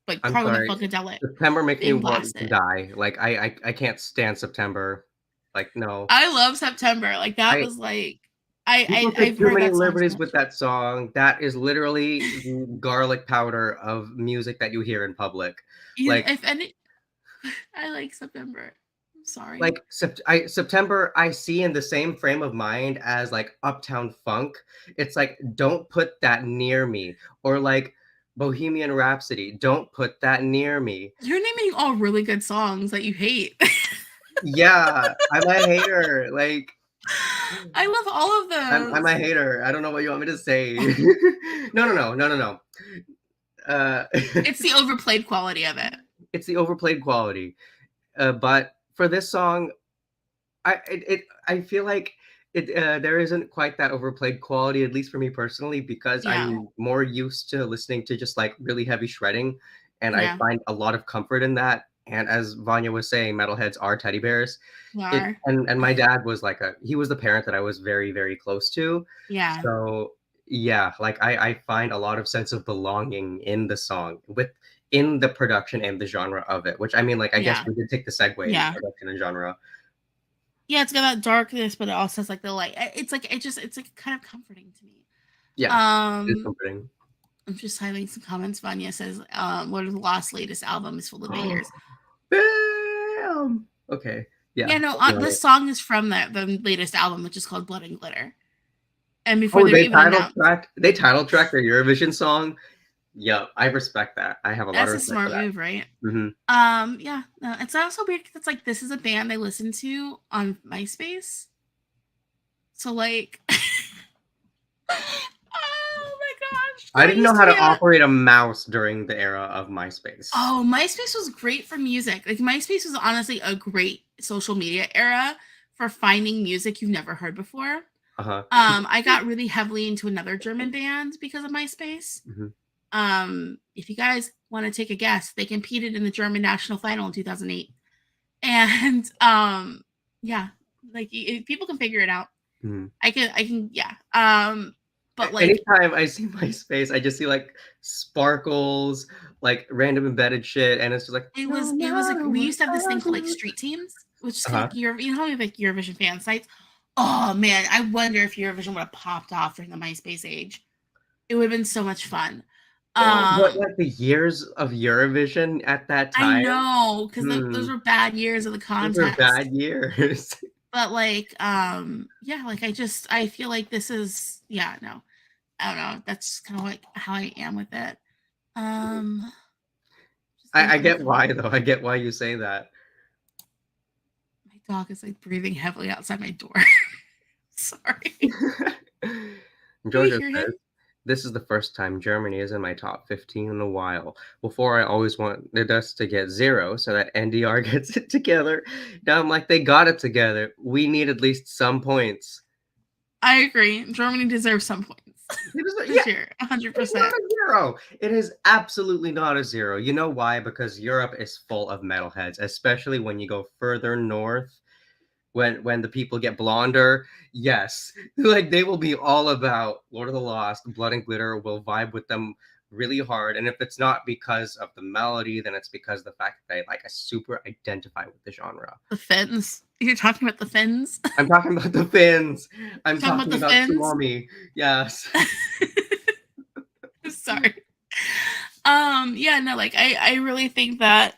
I'm Parliament sorry. Funkadelic September makes me being want to blasted. die. Like I can't stand September. Like no. I love September. Like that I was like People I've take too heard many that song so liberties much. with that song. That is literally the garlic powder of music that you hear in public. Like If any, I like September. I'm sorry. like September I see in the same frame of mind as like Uptown Funk. It's like don't put that near me, or like Bohemian Rhapsody, don't put that near me. You're naming all really good songs that you hate. Yeah, I'm a hater. Like I love all of I'm a those. hater. I don't know what you want me to say. No. It's the overplayed quality of it. It's the overplayed quality. But for this song, I feel like there isn't quite that overplayed quality, at least for me personally, because Yeah. I'm more used to listening to just like really heavy shredding, and I Yeah. find a lot of comfort in that. And as Vanya was saying, metalheads are teddy bears. You It are. and my dad was like he was the parent that I was very very close to. Yeah. So yeah, like I find a lot of sense of belonging in the song with in the production and the genre of it. Which I mean, like I guess Yeah. we did take the segue into Yeah. production and genre. Yeah, it's got that darkness, but it also has like the light. It's like it's like kind of comforting to me. Yeah, it is Um, comforting. I'm just highlighting some comments. Vanya says, "What are the Lost latest album is full of bangers." Bam! Okay, yeah. Yeah, no, I'll be on this it. song is from the latest album, which is called Blood and Glitter. And before Oh, they're even announced, they title tracked their Eurovision song. Yep, I respect that. I have a lot that's of a respect for smart that. move, right? Hmm. Yeah, no, it's also weird because it's like this is a band I listened to on MySpace. So like, oh my gosh, I there didn't know used to how be to a operate a mouse during the era of MySpace. oh MySpace was great for music. Like MySpace was honestly a great social media era for finding music you've never heard before. Uh-huh. I got really heavily into another German band because of MySpace. Hmm. If you guys want to take a guess, they competed in the German national final in 2008. And yeah, like people can figure it out. Hmm. I can, yeah. But like Anytime I see MySpace, I just see like sparkles, like random embedded shit, and it's just like no it was like matter we what used to have this I thing called like do. street teams, which is kind of Uh-huh. like you know how we have like Eurovision fan sites. Oh man, I wonder if Eurovision would have popped off during the MySpace age. It would have been so much fun. Oh, but Um, like the years of Eurovision at that I time, know because hmm, those were bad years of the those were contest. bad years. But like, yeah, like I feel like this is yeah, no. I don't know. That's kind of like how I am with it. Um, just looking I at other get why comments. though. I get why you say that. My dog is like breathing heavily outside my door. Sorry. Do you Georgia hear him? says, "This is the first time Germany is in my top 15 in a while. Before, I always wanted us to get zero so that NDR gets it together. Now I'm like, they got it together. We need at least some points." I agree. Germany deserves some points for Yeah, sure. it's not 100%. a zero. It is absolutely not a zero. You know why? Because Europe is full of metalheads, especially when you go further north. When the people get blonder, yes, like they will be all about Lord of the Lost, Blood and Glitter will vibe with them really hard. And if it's not because of the melody, then it's because of the fact that they like I super identify with the genre. The Finns. You're talking about the Finns? I'm talking about the Finns. I'm Talking about talking the about Finns? Suomi. Yes. Sorry. Yeah, no, like I really think that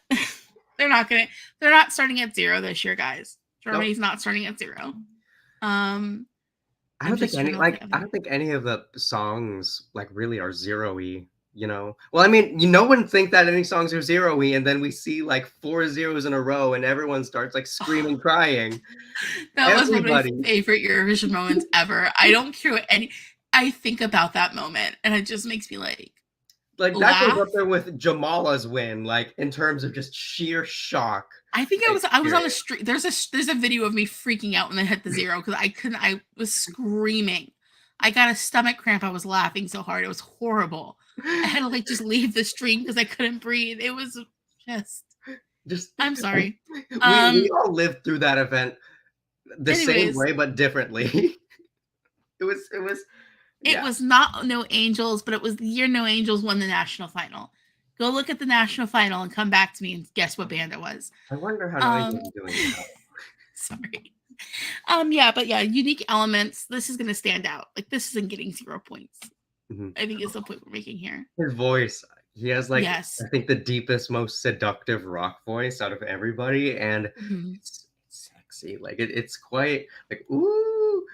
they're not gonna they're not starting at zero this year, guys. Nope. Germany's not starting at zero. Um, I I'm don't think just trying to look at I other don't think any of the songs like really are zero-y, you know. Well, I mean, no one think that any songs are zero-y, and then we see like four zeros in a row, and everyone starts like screaming, crying. that was one of my Everybody. favorite Eurovision moments ever. I don't care what any I think about that moment and it just makes me like Like that goes laugh. up there with Jamala's win, like in terms of just sheer shock. I think I was on the experience. street. There's a video of me freaking out when I hit the zero because I was screaming. I got a stomach cramp. I was laughing so hard. It was horrible. I had to like just leave the stream because I couldn't breathe. It was Just I'm sorry. we all lived through that event the same Anyways, way but differently. it was it was not No Angels, but it was the year No Angels won the national final. Go look at the national final and come back to me and guess what band it was. I wonder how No Angels is doing now. Sorry. But unique elements. This is going to stand out. Like this isn't getting 0 points. Mm-hmm. I think it's the point we're making here. His voice, he has like yes. I think the deepest, most seductive rock voice out of everybody, and it's sexy. Like it's quite like ooh,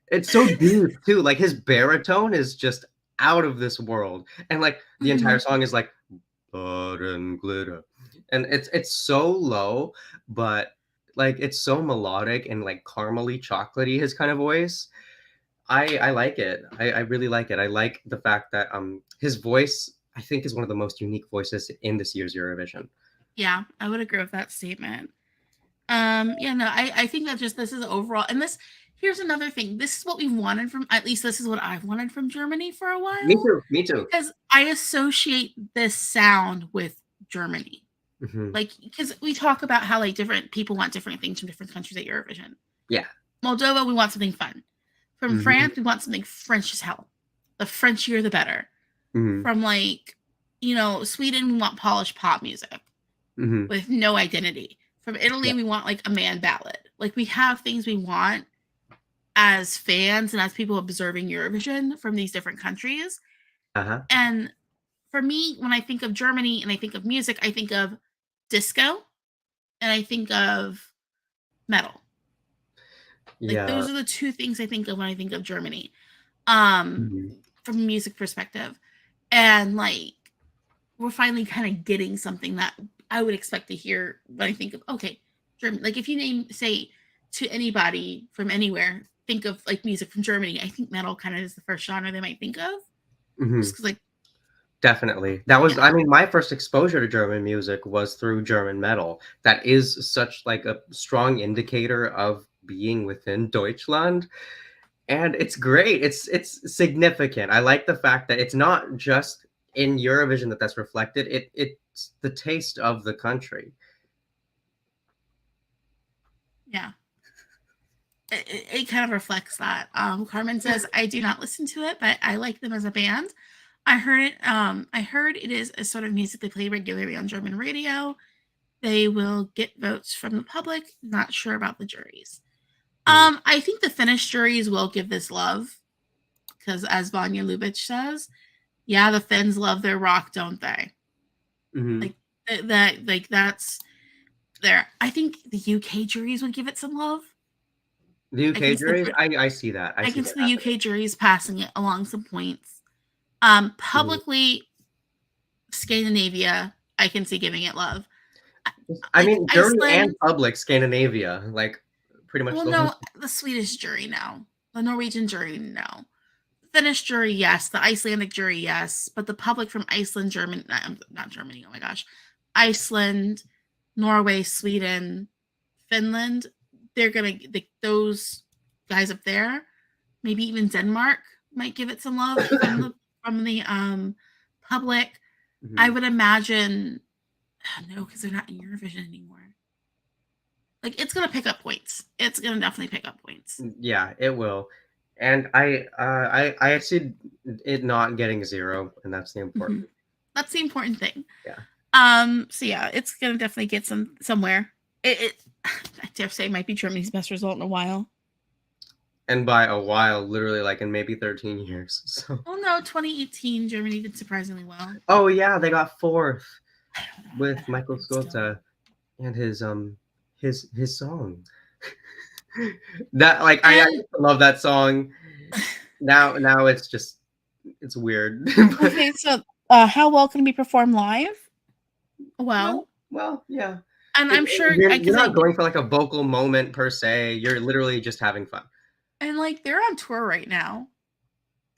it's so deep too. Like his baritone is just out of this world, and like the entire song is like blood and glitter, and it's so low, but like it's so melodic and like caramely chocolatey, his kind of voice. I like it. I really like it. I like the fact that his voice I think is one of the most unique voices in this year's Eurovision. Yeah, I would agree with that statement. I think that just this is overall, and here's another thing. This is what we wanted from, at least this is what I've wanted from Germany for a while. Me too. Because I associate this sound with Germany. Mm-hmm. Like, because we talk about how like different people want different things from different countries at Eurovision. Yeah. Moldova, we want something fun. From France, we want something French as hell. The Frenchier, the better. From like, Sweden, we want polished pop music with no identity. From Italy, we want like a man ballad. Like we have things we want as fans and as people observing Eurovision from these different countries. And for me, when I think of Germany and I think of music, I think of disco and I think of metal. Like those are the two things I think of when I think of Germany, from a music perspective. And like we're finally kind of getting something that I would expect to hear when I think of Germany. Like if you say to anybody from anywhere, think of like music from Germany, I think metal kind of is the first genre they might think of. Just like definitely. That was I mean my first exposure to German music was through German metal. That is such like a strong indicator of being within Deutschland. And it's great. It's significant. I like the fact that it's not just in Eurovision that's reflected. It's the taste of the country. Yeah. It kind of reflects that. Carmen says, I do not listen to it, but I like them as a band. I heard it. I heard it is a sort of music they play regularly on German radio. They will get votes from the public. Not sure about the juries. I think the Finnish juries will give this love because, as Vanya Lubitsch says, yeah, the Finns love their rock, don't they? Like that's there. I think the UK juries would give it some love. The UK juries, I see that. I can see the UK juries passing it along some points. Publicly, Scandinavia, I can see giving it love. I mean, Germany and public Scandinavia, like pretty much. Well, no, the Swedish jury, no. The Norwegian jury, no. Finnish jury, yes. The Icelandic jury, yes. But the public from Iceland, not Germany, oh my gosh. Iceland, Norway, Sweden, Finland, they're going to, those guys up there, maybe even Denmark might give it some love from the public. I would imagine, no, because they're not in Eurovision anymore. Like, it's going to pick up points. It's going to definitely pick up points. Yeah, it will. And I see it not getting 0, and that's the important. That's the important thing. Yeah. So yeah, it's going to definitely get somewhere. I dare say it might be Germany's best result in a while. And by a while, literally like in maybe 13 years. So. Oh no, 2018, Germany did surprisingly well. Oh yeah, they got 4th with Michael Scotta and his song. That like I love that song. Now it's weird. Okay, so how well can it be performed live? Well, yeah. And I'm sure you're not going for like a vocal moment per se. You're literally just having fun. And like they're on tour right now.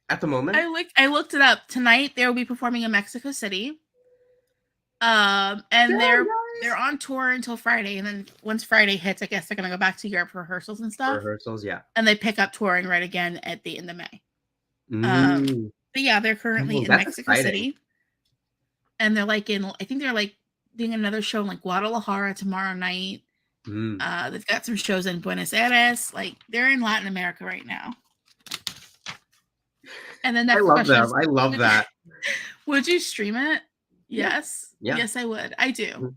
at the moment? I looked it up. Tonight they will be performing in Mexico City. And Yeah, they're on tour until Friday, and then once Friday hits, I guess they're gonna go back to Europe for rehearsals and stuff. rehearsals, yeah. And they pick up touring right again at the end of May. Mm. But yeah, they're currently in That's Mexico exciting. City. And they're like I think they're like doing another show in like Guadalajara tomorrow night. They've got some shows in Buenos Aires. Like they're in Latin America right now. And then I love them. I love that. Would you stream it? Yes. Yeah. Yes, I would. I do.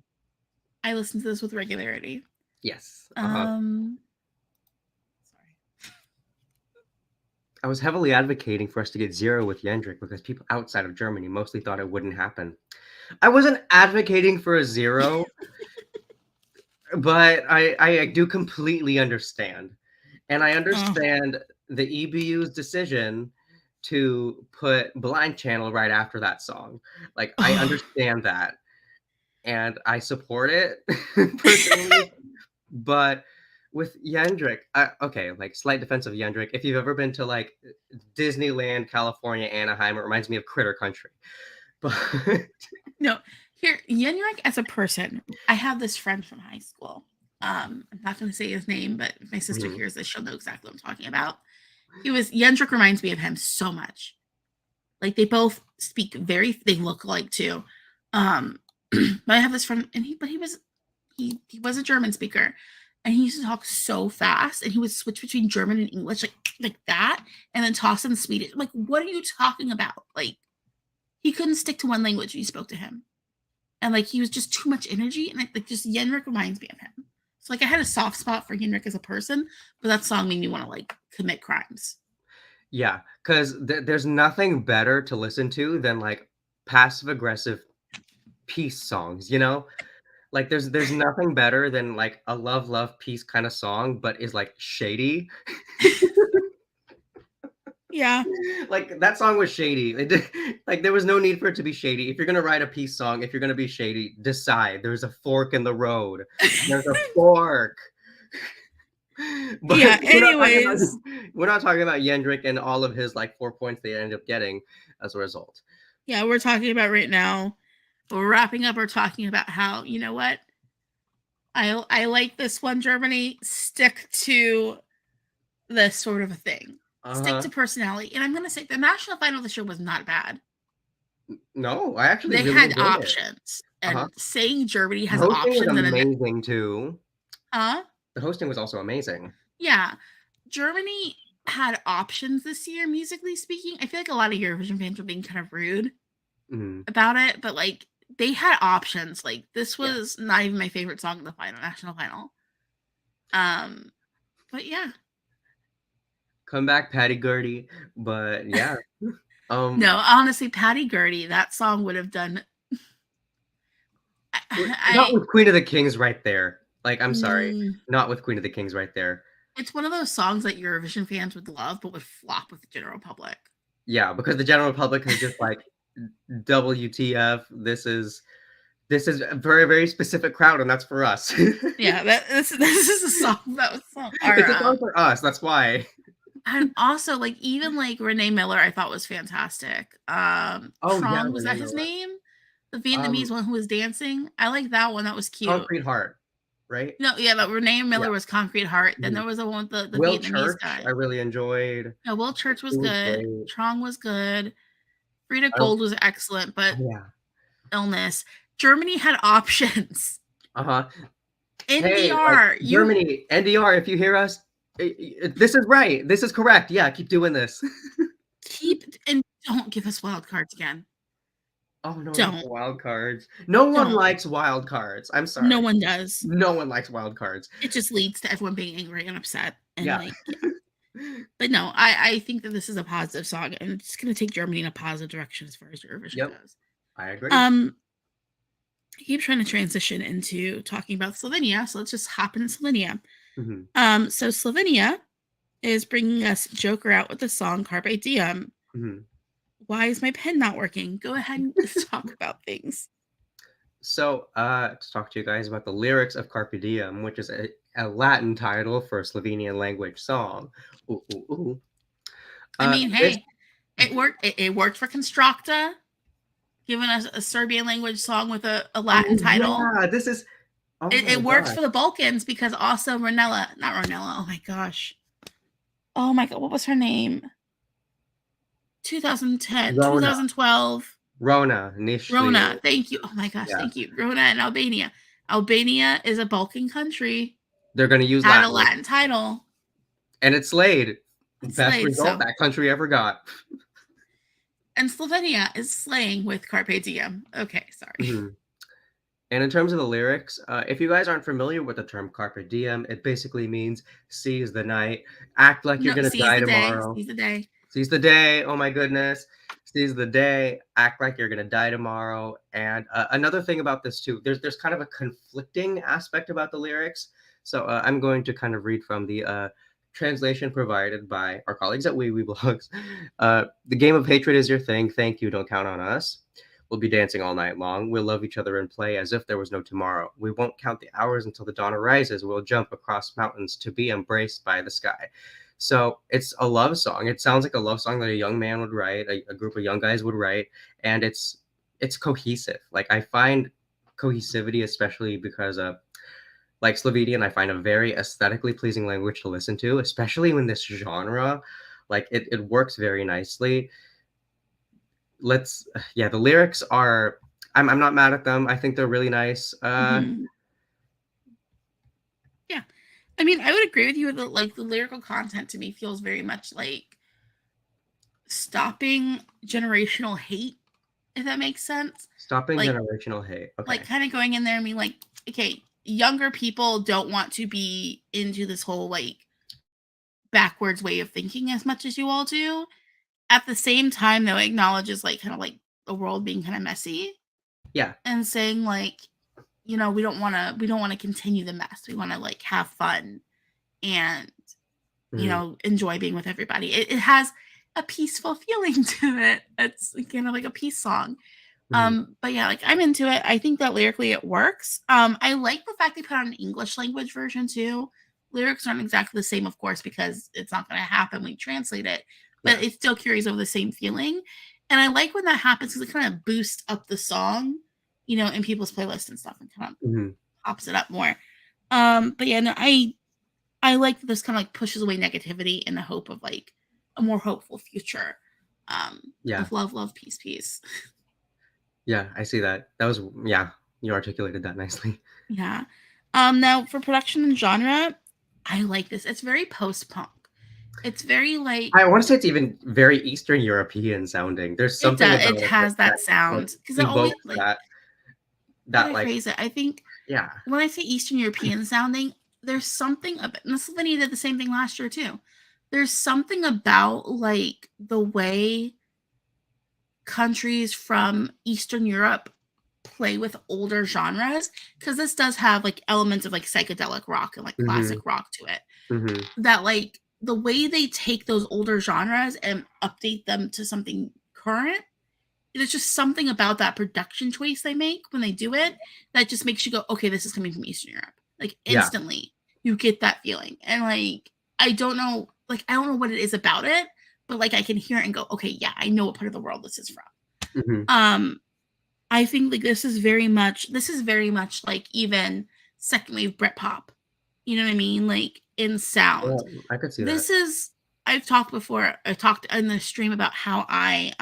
I listen to this with regularity. Yes. Sorry. I was heavily advocating for us to get 0 with Jendrik because people outside of Germany mostly thought it wouldn't happen. I wasn't advocating for a 0, but I do completely understand. And I understand the EBU's decision to put Blind Channel right after that song. Like, I understand that. And I support it personally. But with Jendrik, okay, like slight defense of Jendrik. If you've ever been to like Disneyland, California, Anaheim, it reminds me of Critter Country. But no, here Jendrik as a person, I have this friend from high school. I'm not going to say his name, but if my sister hears this, she'll know exactly what I'm talking about. Jendrik reminds me of him so much. Like they both speak they look alike too. But I have this friend, and he was a German speaker, and he used to talk so fast, and he would switch between German and English like that, and then toss in Swedish. Like, what are you talking about? Like, he couldn't stick to one language when you spoke to him, and like he was just too much energy, and like just Jendrik reminds me of him. So like I had a soft spot for Jendrik as a person, but that song made me want to like commit crimes. Yeah, because there's nothing better to listen to than like passive aggressive peace songs, you know? Like there's nothing better than like a love peace kind of song, but is like shady. Yeah. Like that song was shady. Like there was no need for it to be shady. If you're gonna write a peace song, if you're gonna be shady, decide. There's a fork in the road. There's a fork. But yeah, anyways. We're not talking about Jendrik and all of his like 4 points they ended up getting as a result. Yeah, we're talking about right now. We're wrapping up. We're talking about how, you know what? I like this one, Germany. Stick to this sort of a thing. Stick to personality. And I'm going to say the national final of the show was not bad. No, I actually they really had options. And saying Germany has options. Was amazing too. Huh? The hosting was also amazing. Yeah. Germany had options this year, musically speaking. I feel like a lot of Eurovision fans were being kind of rude about it, but like they had options. Like this was not even my favorite song in the national final. But yeah. Come back, Patty Gurdy. But yeah. No, honestly, Patty Gurdy, that song would have done. Not with Queen of the Kings right there. Like, I'm sorry, not with Queen of the Kings right there. It's one of those songs that Eurovision fans would love, but would flop with the general public. Yeah, because the general public is just like, WTF? This is a very, very specific crowd, and that's for us. Yeah, this is a song that was song. It's a song for us. That's why. And also, like even like Renee Miller, I thought was fantastic. Trong, was that his name? The Vietnamese one who was dancing. I like that one. That was cute. Concrete Heart, right? No, yeah, but Renee Miller was Concrete Heart. Then there was the one with the Will Vietnamese Church, guy. I really enjoyed. No, Will Church was good. Trong was good. Frida Gold was excellent, but illness. Germany had options. NDR. Hey, Germany, NDR, if you hear us, this is right. This is correct. Yeah, keep doing this. And don't give us wild cards again. Oh no, don't. Wild cards. No one likes wild cards. I'm sorry. No one does. No one likes wild cards. It just leads to everyone being angry and upset. And But no, I think that this is a positive song, and it's going to take Germany in a positive direction as far as Eurovision goes. I agree. I keep trying to transition into talking about Slovenia, so let's just hop into Slovenia. So Slovenia is bringing us Joker out with the song Carpe Diem. Why is my pen not working? Go ahead and talk about things. So, to talk to you guys about the lyrics of Carpe Diem, which is a Latin title for a Slovenian language song. I mean, hey, It worked. It worked for Constructa, giving us a Serbian language song with a Latin title. Yeah, this is. Oh my It works gosh. for the Balkans because also not Ronella. Oh my gosh. Oh my god, what was her name? 2010, Rona. 2012. Rona initially. Rona. Thank you. Oh my gosh, Yeah, thank you. Rona and Albania. Albania is a Balkan country. they're gonna use Had a Latin, Latin title. and it slayed. It's Best slayed. result So, that country ever got. and Slovenia is slaying with Carpe Diem. Okay, sorry. Mhm. And in terms of the lyrics, if you guys aren't familiar with the term Carpe Diem, it basically means seize the night, act like you're No, gonna seize die the day. tomorrow. Seize the day. Seize the day. Oh my goodness. Seize the day. Act like you're gonna die tomorrow. And another thing about this too, there's kind of a conflicting aspect about the lyrics. So I'm going to kind of read from the translation provided by our colleagues at Wee Wee Blogs. The game of hatred is your thing. Thank you. Don't count on us. We'll be dancing all night long. We'll love each other and play as if there was no tomorrow. We won't count the hours until the dawn arises. We'll jump across mountains to be embraced by the sky. So it's a love song. It sounds like a love song that a young man would write, a group of young guys would write, and it's cohesive. Like I find cohesivity, especially because like Slovenian, I find a very aesthetically pleasing language to listen to, especially in this genre. Like it works very nicely. The lyrics are. I'm not mad at them. I think they're really nice. Mhm. Yeah. I mean, I would agree with you that like the lyrical content to me feels very much like stopping generational hate, if that makes sense. Stopping Like generational hate. Okay. like kind of going in there and being like, okay, younger people don't want to be into this whole like backwards way of thinking as much as you all do. At the same time, though, it acknowledges like kind of like the world being kind of messy Yeah. and saying like, you know, we don't want to continue the mess. We want to like have fun and you know enjoy being with everybody. It has a peaceful feeling to it. It's kind of like a peace song. But yeah, like I'm into it. I think that lyrically it works. I like the fact they put out an English language version too. Lyrics aren't exactly the same, of course, because it's not going to happen when you translate it, but Yeah. it still carries over the same feeling. And I like when that happens because it kind of boosts up the song, you know, in people's playlists and stuff, and kind of pops it up more. But yeah, no, I like that this kind of like pushes away negativity in the hope of like a more hopeful future. Yeah. Of love, love, peace, peace. Yeah, I see that. That was you articulated that nicely. Yeah. Now for production and genre, I like this. It's very post-punk. It's very like I want to say it's even very Eastern European sounding. There's it something does. about It it has that that sound because it always evokes like how do that I phrase it? I think yeah. when I say Eastern European sounding, there's something about and Slovenia did the same thing last year too. There's something about like the way countries from Eastern Europe play with older genres because this does have like elements of like psychedelic rock and like classic rock to it that like the way they take those older genres and update them to something current, there's just something about that production choice they make when they do it that just makes you go, okay, this is coming from Eastern Europe. Like instantly you get that feeling. And like I don't know what it is about it, but like I can hear it and go, okay, yeah, I know what part of the world this is from. I think like this is very much like even second wave Britpop. You know what I mean? Like in sound. Yeah, I could see This that. is I've talked before. I talked in the stream about how I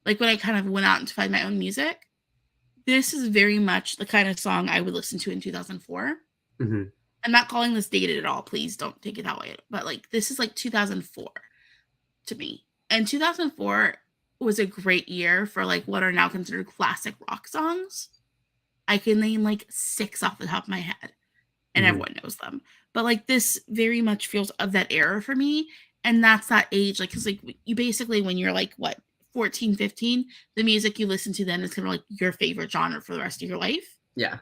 like when I kind of went out to find my own music. This is very much the kind of song I would listen to in 2004. I'm not calling this dated at all. Please don't take it that way. But like this is like 2004 to me. And 2004 was a great year for like what are now considered classic rock songs. I can name like 6 off the top of my head and everyone knows them. But like this very much feels of that era for me. And that's that age, like, cause like you basically, when you're like, what, 14, 15, the music you listen to then is kind of like your favorite genre for the rest of your life. Yeah.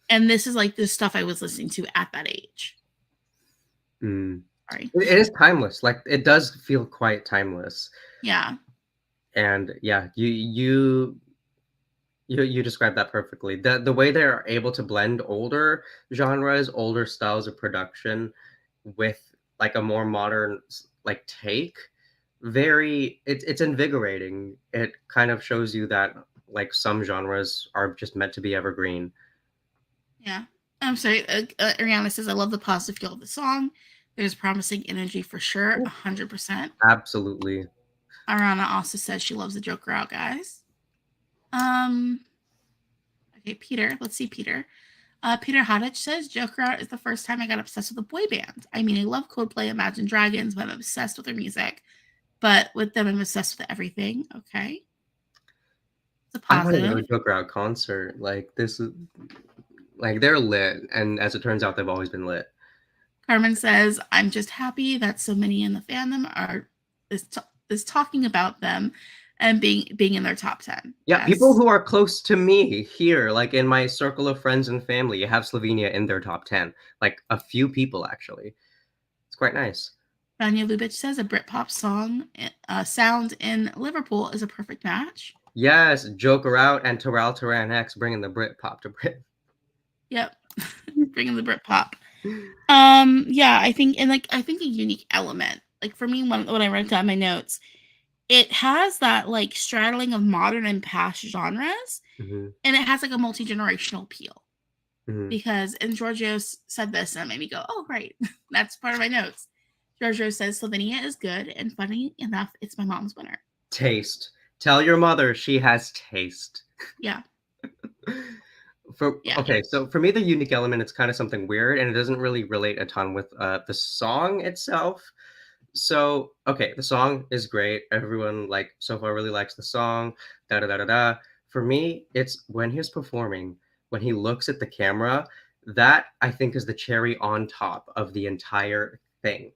And this is like the stuff I was listening to at that age. Sorry. It is timeless. Like it does feel quite timeless. Yeah. And yeah, you described that perfectly. The way they're able to blend older genres, older styles of production with like a more modern like take it's invigorating. It kind of shows you that like some genres are just meant to be evergreen. Yeah. I'm sorry. Ariana says, I love the positive feel of the song. There's promising energy for sure. 100%. Absolutely. Ariana also says she loves the Joker out, guys. Okay, Peter. Let's see, Peter. Peter Hadich says, Joker Out is the first time I got obsessed with a boy band. I mean, I love Coldplay, Imagine Dragons, but I'm obsessed with their music. But with them, I'm obsessed with everything. Okay. It's a I want to go to positive. a Joker Out concert. Like this is like they're lit, and as it turns out, they've always been lit. Carmen says, I'm just happy that so many in the fandom is talking about them and being in their top 10. Yeah, Yes. people who are close to me here, like in my circle of friends and family, have Slovenia in their top 10. Like a few people, actually. It's quite nice. Vanya Lubitsch says a Britpop song sound in Liverpool is a perfect match. Yes, Joker Out and Terrell Turan X bringing the Britpop to Brit. Yep, bringing the Britpop. Yeah, I think a unique element. Like for me, when I wrote down my notes, it has that like straddling of modern and past genres, and it has like a multi-generational appeal. Because and Georgios said this, and it made me go, "Oh, right, that's part of my notes." Giorgio says Slovenia is good, and funny enough, it's my mom's winner. Taste. Tell your mother she has taste. Yeah. Okay, so for me, the unique element, it's kind of something weird, and it doesn't really relate a ton with the song itself. So, okay, the song is great. Everyone like so far really likes the song. Da da da da da. For me, it's when he's performing, when he looks at the camera, that I think is the cherry on top of the entire thing.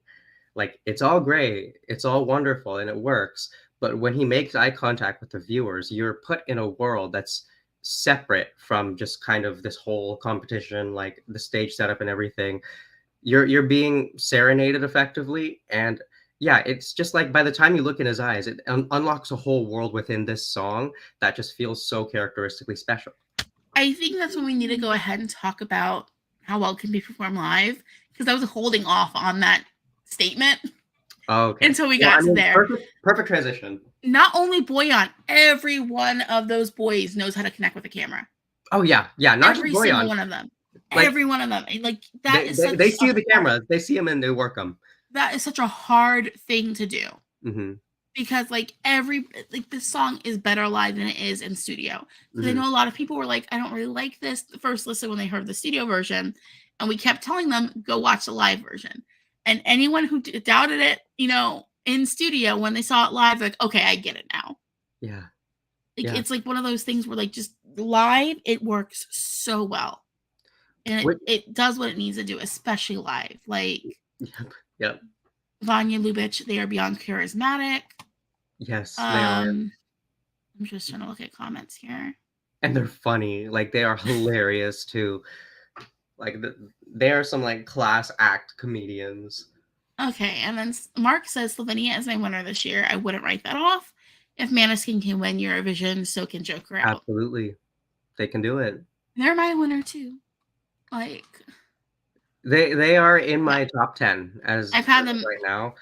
Like it's all great, it's all wonderful, and it works. But when he makes eye contact with the viewers, you're put in a world that's separate from just kind of this whole competition, like the stage setup and everything. You're being serenaded effectively, and yeah, it's just like by the time you look in his eyes, it unlocks a whole world within this song that just feels so characteristically special. I think that's when we need to go ahead and talk about how well it can be performed live, because I was holding off on that statement. Okay. Until we got to there. Perfect transition. Not only Boyan, every one of those boys knows how to connect with the camera. Oh yeah, not every just Boyan. Single one of them. Like, every one of them. Like that they see the cameras, they see them and they work them. That is such a hard thing to do. Because like this song is better live than it is in studio. Because I know a lot of people were like, I don't really like this the first listen when they heard the studio version, and we kept telling them go watch the live version. And anyone who doubted it, in studio when they saw it live, like, okay, I get it now. Yeah. It's like one of those things where like just live, it works so well. And it does what it needs to do, especially live. Like, yep. Vanya Lubitsch, they are beyond charismatic. Yes, they are. I'm just trying to look at comments here. And they're funny. Like, they are hilarious, too. Like, they are some, like, class act comedians. Okay, and then Mark says, Slovenia is my winner this year. I wouldn't write that off. If Måneskin can win Eurovision, so can Joker Out. Absolutely. They can do it. They're my winner, too. Like... They are in my top 10 as I've had them right now.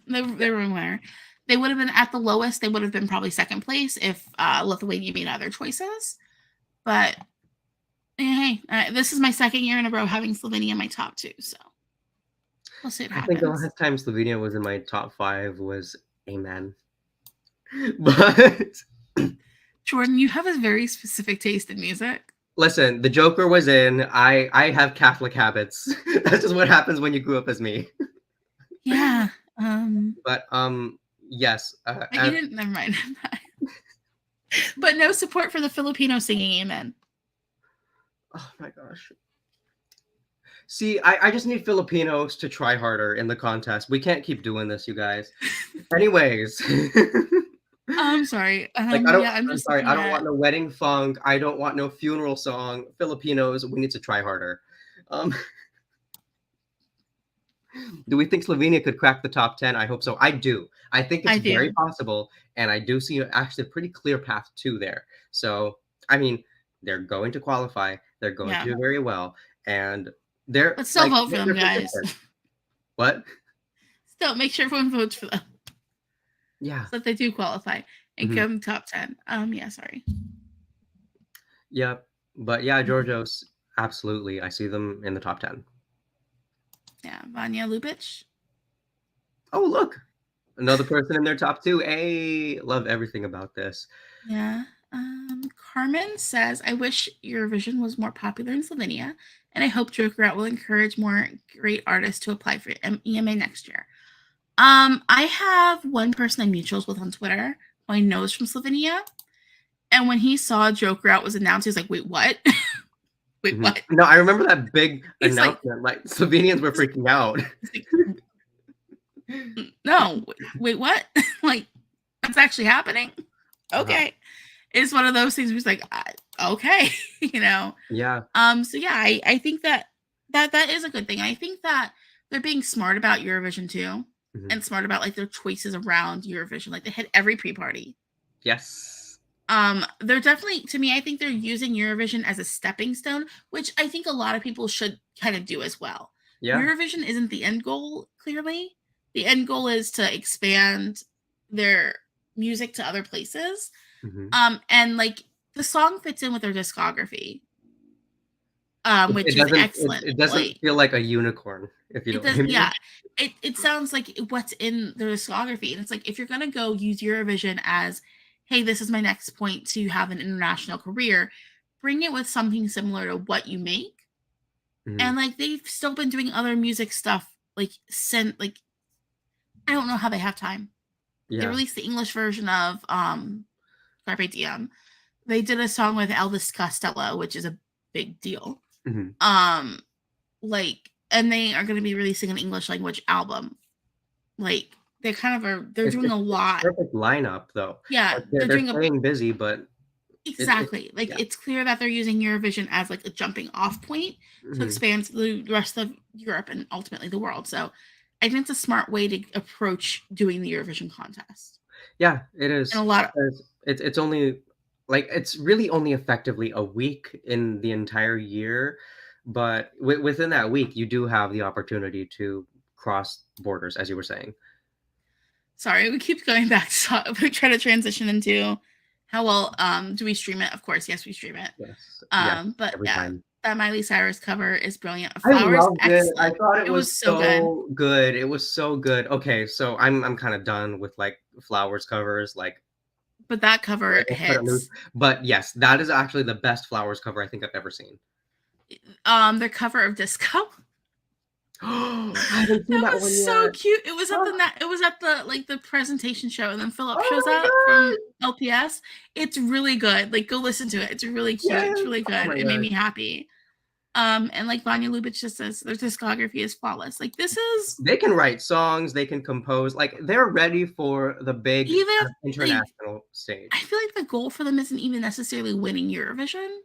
They were a winner. They would have been at the lowest. They would have been probably second place if Lithuania made other choices. But hey, this is my second year in a row having Slovenia in my top 2. So we'll see what happens. I think the last time Slovenia was in my top 5 was Amen. But Jordan, you have a very specific taste in music. Listen, the Joker was in. I have Catholic habits. That's just what happens when you grew up as me. Yeah. But yes. You didn't. Never mind. But no support for the Filipino singing Amen. Oh my gosh. See, I just need Filipinos to try harder in the contest. We can't keep doing this, you guys. Anyways. I'm sorry. I'm sorry. I don't want no wedding funk. I don't want no funeral song. Filipinos, we need to try harder. Do we think Slovenia could crack the top 10? I hope so. I do. I think it's very possible, and I do see actually a pretty clear path to there. So, I mean, they're going to qualify. They're going to do very well, and they're. Let's still vote for them, guys. What? Still, make sure everyone votes for them. Yeah. So that they do qualify and come top 10. Yeah, sorry. Yep. But yeah, Georgios, absolutely. I see them in the top 10. Yeah, Vanya Lubich. Oh, look. Another person in their top 2. Hey, love everything about this. Yeah. Carmen says, I wish Eurovision was more popular in Slovenia, and I hope Joker Out will encourage more great artists to apply for EMA next year. I have one person I mutuals with on Twitter who I know is from Slovenia, and when he saw Joker Out was announced, he was like, wait, what? Wait, what? No, I remember that big He's announcement. Like Slovenians were freaking out. No, wait, what? Like, that's actually happening? Okay. It's one of those things where it's like, okay, you know? Yeah. So yeah, I think that is a good thing. I think that they're being smart about Eurovision too, and smart about like their choices around Eurovision. Like they hit every pre-party. Yes. They're definitely, to me, I think they're using Eurovision as a stepping stone, which I think a lot of people should kind of do as well. Yeah. Eurovision isn't the end goal, clearly. The end goal is to expand their music to other places. And like the song fits in with their discography. Which is excellent. It doesn't feel like a unicorn, if you know what I mean. Yeah. It sounds like what's in their discography. And it's like, if you're gonna go use Eurovision as, hey, this is my next point to have an international career, bring it with something similar to what you make. And like they've still been doing other music stuff like since, like, I don't know how they have time. Yeah. They released the English version of Carpe Diem. They did a song with Elvis Costello, which is a big deal. Like, and they are going to be releasing an English language album. Like, they kind of they're doing a lot. Perfect lineup, though. Yeah, like they're staying busy, but exactly. It's clear that they're using Eurovision as like a jumping off point to expand to the rest of Europe and ultimately the world. So I think it's a smart way to approach doing the Eurovision contest. Yeah, it is. And a lot of it's only like it's really only effectively a week in the entire year, but within that week you do have the opportunity to cross borders, as you were saying. Sorry, we keep going back to we try to transition into how well do we stream it? Of course, yes, we stream it. Yes. But every yeah. time. That Miley Cyrus cover is brilliant. Flowers, I loved it. I thought it was so good. It was so good. Okay, so I'm kind of done with like Flowers covers, like. But that cover hits. But yes, that is actually the best Flowers cover I think I've ever seen. Their cover of Disco. I haven't seen that was one so yet. Cute. It was at the like the presentation show, and then Philip shows up from LPS. It's really good. Like, go listen to it. It's really cute. Yes. It's really good. It made me happy. And like Vanya Lubich just says, their discography is flawless. Like, they can write songs, they can compose, like they're ready for the big international stage. I feel like the goal for them isn't even necessarily winning Eurovision.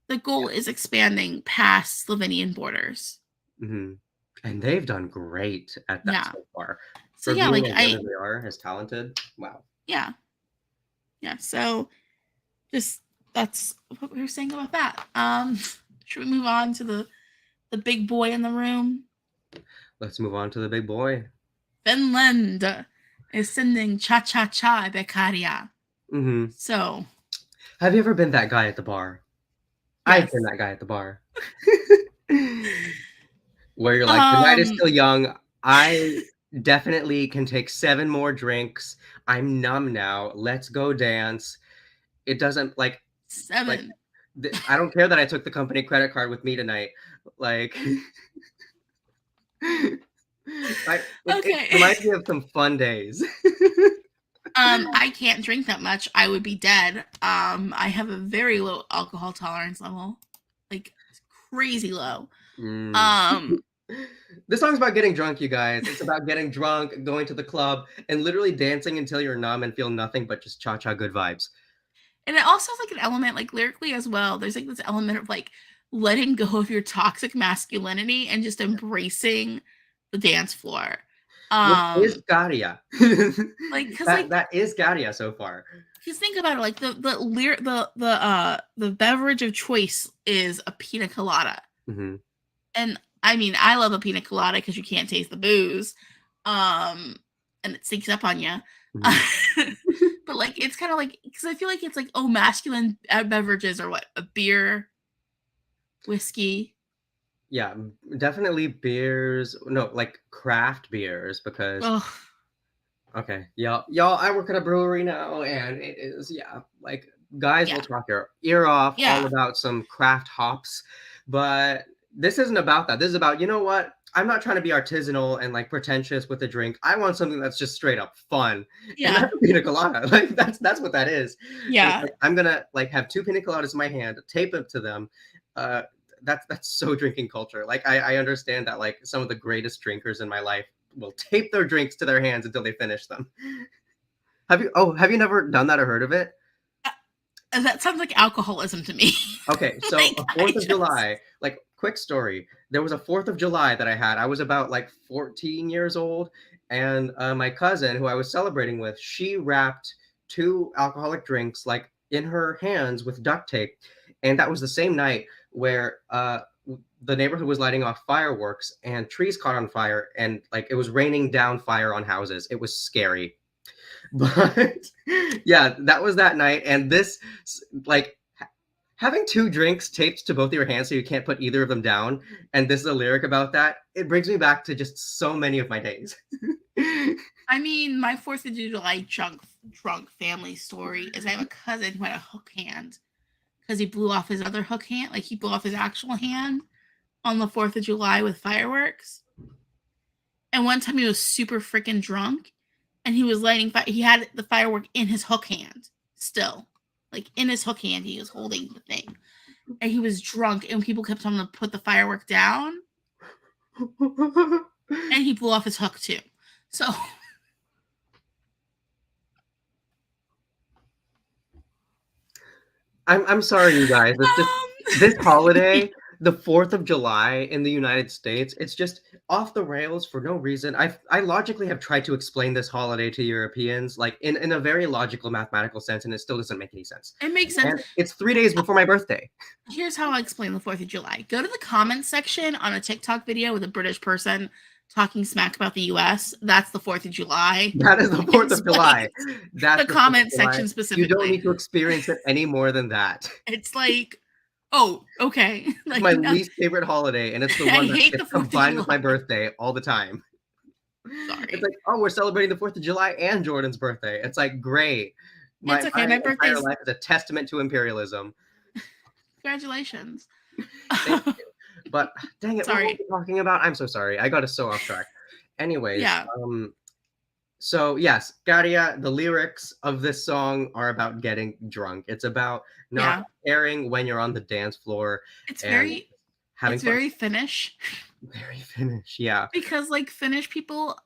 The goal is expanding past Slovenian borders. And they've done great at that so far. So yeah, like they are as talented. Wow. Yeah. So just that's what we were saying about that. Should we move on to the big boy in the room? Let's move on to the big boy. Finland is sending Cha Cha Cha by Käärijä. So, have you ever been that guy at the bar? Yes. I've been that guy at the bar. Where you're like, the night is still young. I definitely can take 7 more drinks. I'm numb now. Let's go dance. It doesn't like 7. Like, I don't care that I took the company credit card with me tonight. Like, it reminds me of some fun days. I can't drink that much. I would be dead. I have a very low alcohol tolerance level, like crazy low. This song's about getting drunk, you guys. It's about getting drunk, going to the club, and literally dancing until you're numb and feel nothing but just cha-cha good vibes. And it also has like an element, like lyrically as well. There's like this element of like letting go of your toxic masculinity and just embracing the dance floor. What is Käärijä? Like, because that is Käärijä so far. Just think about it, like the beverage of choice is a pina colada, and I mean, I love a pina colada because you can't taste the booze, and it sneaks up on you. Mhm. But like it's kind of like because I feel like it's like masculine beverages or what, a beer, whiskey. Yeah, definitely beers. No, like craft beers because Oh okay, y'all, I work at a brewery now, and it is like guys will yeah, talk your ear off all yeah, about some craft hops, but this isn't about that. This is about, you know what? I'm not trying to be artisanal and like pretentious with the drink. I want something that's just straight up fun, and yeah, that's a pina colada. Like that's what that is. So it's yeah. like I'm gonna like have two pina coladas in my hand, tape it to them. Uh, that's so drinking culture. Like I understand that like some of the greatest drinkers in my life will tape their drinks to their hands until they finish them. Have you never done that or heard of it? That sounds like alcoholism to me. Okay, so Like a I 4th of just July, like quick story. There was a 4th of July that I had. I was about like 14 years old, and my cousin who I was celebrating with, she wrapped two alcoholic drinks like in her hands with duct tape. And that was the same night where the neighborhood was lighting off fireworks and trees caught on fire, and like it was raining down fire on houses. It was scary. But yeah, that was that night. And this, like, having two drinks taped to both your hands so you can't put either of them down, and this is a lyric about that, it brings me back to just so many of my days. I mean, my 4th of July drunk family story is I have a cousin who had a hook hand because he blew off his other hook hand, like he blew off his actual hand on the 4th of July with fireworks. And one time he was super freaking drunk and he was lighting he had the firework in his hook hand still. Like in his hook hand, he was holding the thing. And he was drunk and people kept telling him to put the firework down. And he blew off his hook too. So I'm sorry, you guys. It's just this holiday, the 4th of July in the United States, it's just off the rails for no reason. I logically have tried to explain this holiday to Europeans, like in a very logical mathematical sense, and it still doesn't make any sense. it makes sense. And it's 3 days before my birthday. Here's how I explain the 4th of July. Go to the comments section on a TikTok video with a British person talking smack about the US. That's the 4th of July. That is the 4th of July. That's The the 4th of comment July. section You don't specifically. need to experience it any more than that. It's like, oh, okay. It's Like, my no, least favorite holiday, and it's the I one that hate the gets 4th of combined with my July. birthday all the time. Sorry. It's like, oh, we're celebrating the 4th of July and Jordan's birthday. It's like, great. It's okay. My My entire birthday's life is a testament to imperialism. congratulations. Thank you. But dang it, what were Sorry. we talking about? I'm so sorry. I got us so off track. Anyways, Yeah. so yes, Käärijä, the lyrics of this song are about getting drunk. It's about not Yeah. caring when you're on the dance floor It's and very having it's fun. very Finnish Very Finnish, yeah. because like Finnish people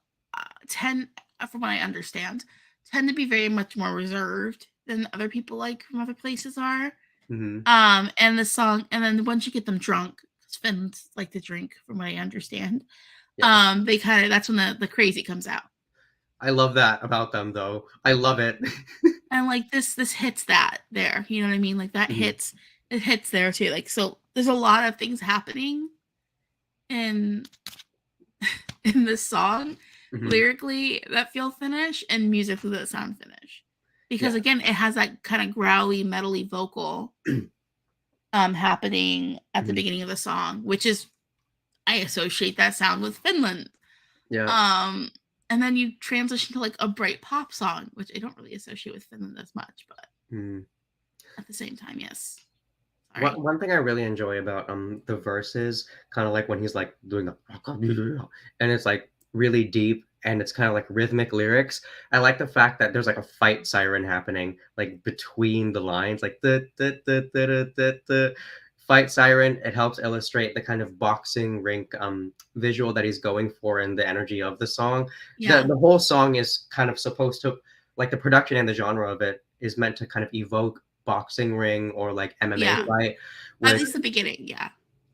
tend, from what I understand, tend to be very much more reserved than other people like from other places are. Hmm. And the song, and then once you get them drunk, because Finns like to drink, from what I understand, Yes. they kind of, that's when the crazy comes out. I love that about them, though. I love it. And like this hits that there, you know what I mean? Like that Mhm. it hits there too. Like, so there's a lot of things happening in in this song Mhm. lyrically that feel Finnish and musically that sound Finnish. Yeah. Because again, it has that kind of growly, metally vocal happening at the Mhm. beginning of the song, which is, I associate that sound with Finland. Yeah. Um, and then you transition to like a bright pop song, which I don't really associate with Finland as much, but Mhm. at the same time, yes. Sorry. One thing I really enjoy about the verses, kind of like when he's like doing the and it's like really deep and it's kind of like rhythmic lyrics. I like the fact that there's like a fight siren happening like between the lines, like the fight siren. It helps illustrate the kind of boxing rink visual that he's going for and the energy of the song. Yeah. The whole song is kind of supposed to, like, the production and the genre of it is meant to kind of evoke boxing ring or like MMA Yeah. fight. At Whereas, least the beginning, yeah.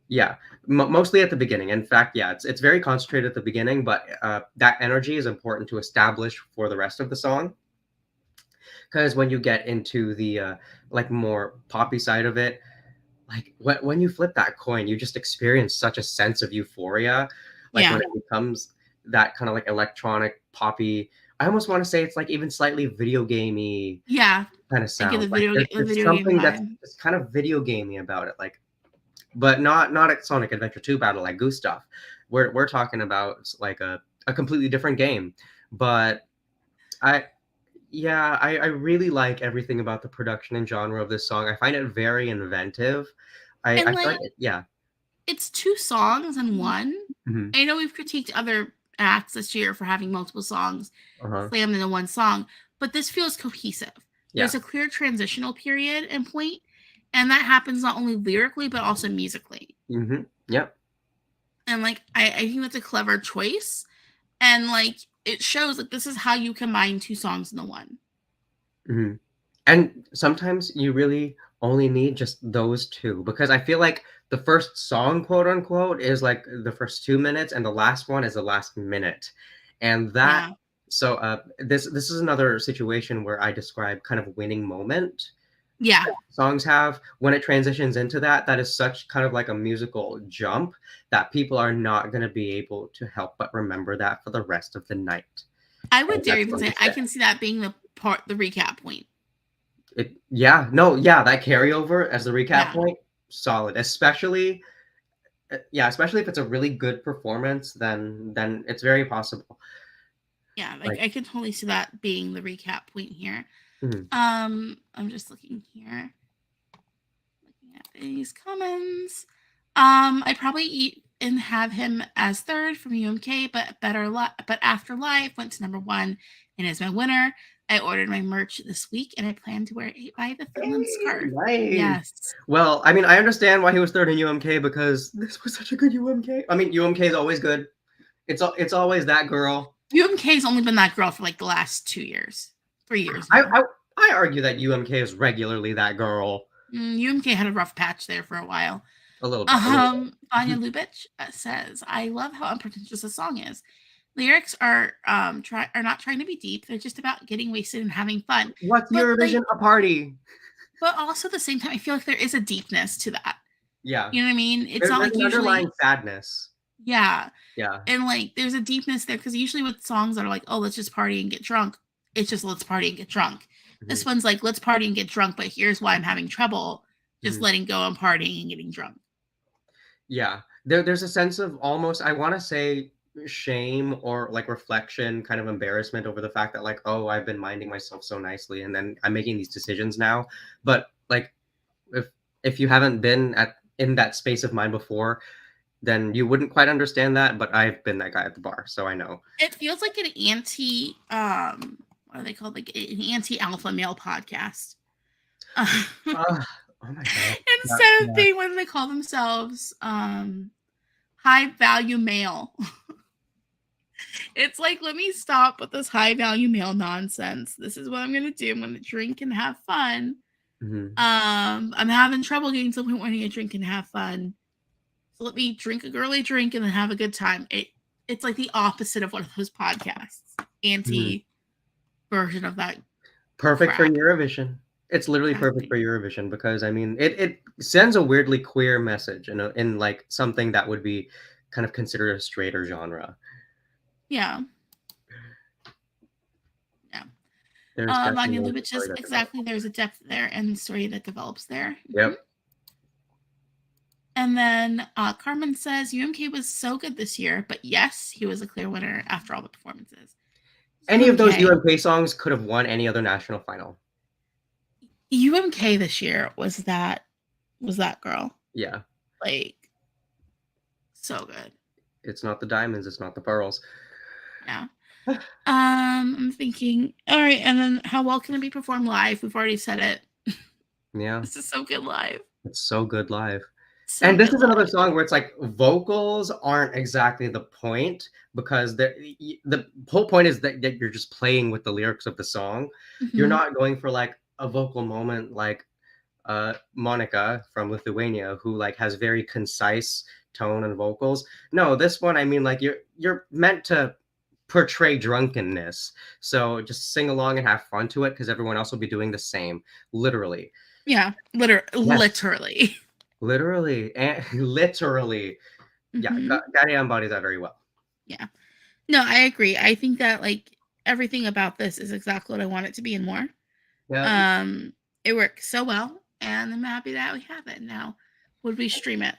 yeah, mostly at the beginning. In fact, yeah, it's very concentrated at the beginning, but that energy is important to establish for the rest of the song. Because when you get into the like more poppy side of it, like when you flip that coin, you just experience such a sense of euphoria. Like Yeah. when it becomes that kind of like electronic poppy. I almost want to say it's like even slightly video gamey Yeah, kind of I get sound. Like the there's video game something that's vibe. kind of video gamey about it. Like, but not a Sonic Adventure 2 battle like Gustaph. We're talking about like a completely different game. But I yeah, I really like everything about the production and genre of this song. I find it very inventive. And I feel like like yeah. it's 2 songs in one. Mhm. I know we've critiqued other acts this year for having multiple songs Uh-huh. slammed into one song, but this feels cohesive. Yeah. There's a clear transitional period and point, and that happens not only lyrically but also musically. Mhm. Yep. And like I think that's a clever choice, and like it shows that this is how you combine 2 songs into one. Mhm. And sometimes you really only need just those 2 because I feel like the first song, quote unquote, is like the first 2 minutes and the last one is the last minute. And that Yeah. so this is another situation where I describe kind of winning moment. Yeah. Songs have when it transitions into that, that is such kind of like a musical jump that people are not going to be able to help but remember that for the rest of the night. I And would dare that's even going to say I stay. can see that being the recap point. Yeah, no, yeah, that carryover as the recap Yeah. point, solid. Especially, yeah, especially if it's a really good performance, then it's very possible. Yeah, like Like, I can totally see that being the recap point here. mhm. I'm just looking here, looking at these comments. I probably eat and have him as third from UMK, but but Afterlife went to number 1 and is my winner. I ordered my merch this week and I plan to wear it by the Finland Hey, scarf. nice. Yes. Well, I mean, I understand why he was third in UMK because this was such a good UMK. I mean, UMK is always good. It's always that girl. UMK's only been that girl for like the last 2 years, 3 years I now. I, I argue that UMK is regularly that girl. UMK had a rough patch there for a while. A little bit, a little Vanya bit. Lubitsch says, "I love how unpretentious the song is. Lyrics are not trying to be deep. They're just about getting wasted and having fun. What's But like, Eurovision? A party. but also at the same time, I feel like there is a deepness to that. Yeah. You know what I mean? It's not There's like an underlying usually, sadness. yeah, Yeah. and like there's a deepness there because usually with songs that are like, oh, let's just party and get drunk, it's just let's party and get drunk. Mhm, This one's like, let's party and get drunk, but here's why I'm having trouble just mhm. letting go and partying and getting drunk. Yeah. There's a sense of almost, I wanna say, shame or, like, reflection, kind of embarrassment over the fact that, like, "Oh, I've been minding myself so nicely, and then I'm making these decisions now." But, like, if if you haven't been at in that space of mind before, then you wouldn't quite understand that, but I've been that guy at the bar, so I know. It feels like an anti what are they called? Like an anti alpha male podcast. Ugh, oh my god. Yeah, Instead of yeah. being what they call themselves, high value male. It's like, let me stop with this high value male nonsense. This is what I'm gonna do. I'm gonna drink and have fun. Mhm. I'm having trouble getting to the point where I need to drink and have fun. So let me drink a girly drink and then have a good time. It's like the opposite of one of those podcasts. Mhm. Anti version of that Perfect for crap. Eurovision. It's literally perfect Exactly. for Eurovision because, I mean, it sends a weirdly queer message in, like, something that would be kind of considered a straighter genre. Yeah. Yeah. There's Vanya definitely a Lubitsch story is that exactly develops. there's a depth there and story that develops there. Yep. And then Carmen says UMK was so good this year, but yes, he was a clear winner after all the performances. Any of those UMK. UMK songs could have won any other national final. UMK this year was that girl. Yeah. Like so good. It's not the diamonds, it's not the pearls. Yeah. I'm thinking, all right, and then how well can it be performed live? We've already said it. Yeah. This is so good live. It's so good live. So And this good is another live. song where it's like vocals aren't exactly the point because the whole point is that you're just playing with the lyrics of the song. You're Mm-hmm. not going for like a vocal moment like Monica from Lithuania who like has very concise tone and vocals. No, this one I mean like you're meant to portray drunkenness. So just sing along and have fun to it because everyone else will be doing the same. Literally. Yeah, Yes. literally. Literally and literally. Yeah, Mm-hmm. Käärijä embodies that very well. Yeah. No, I agree. I think that like everything about this is exactly what I want it to be and more. Yeah. Um, it works so well, and I'm happy that we have it now. Would we stream it?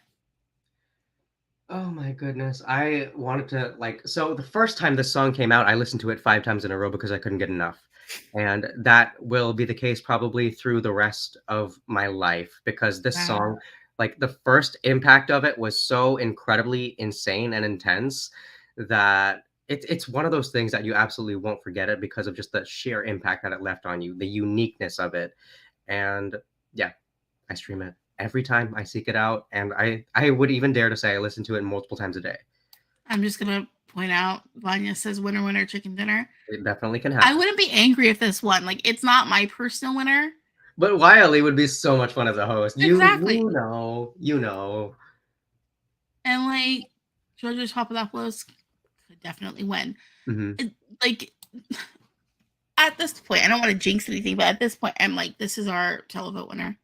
Oh my goodness. I wanted to like so the first time this song came out, I listened to it 5 times in a row because I couldn't get enough. And that will be the case probably through the rest of my life because this Wow. song, like the first impact of it was so incredibly insane and intense that it's one of those things that you absolutely won't forget it because of just the sheer impact that it left on you, the uniqueness of it. And yeah, I stream it every time I seek it out, and I would even dare to say I listen to it multiple times a day. I'm just gonna point out Vanya says winner winner chicken dinner. It definitely can I happen. wouldn't be angry if this won. Like it's not my personal winner. But Wiley would be so much fun as a host. Exactly. You know. And like Georgios Papadopoulos could definitely win. Hmm. It, like at this point, I don't want to jinx anything, but at this point, I'm like, this is our televote winner.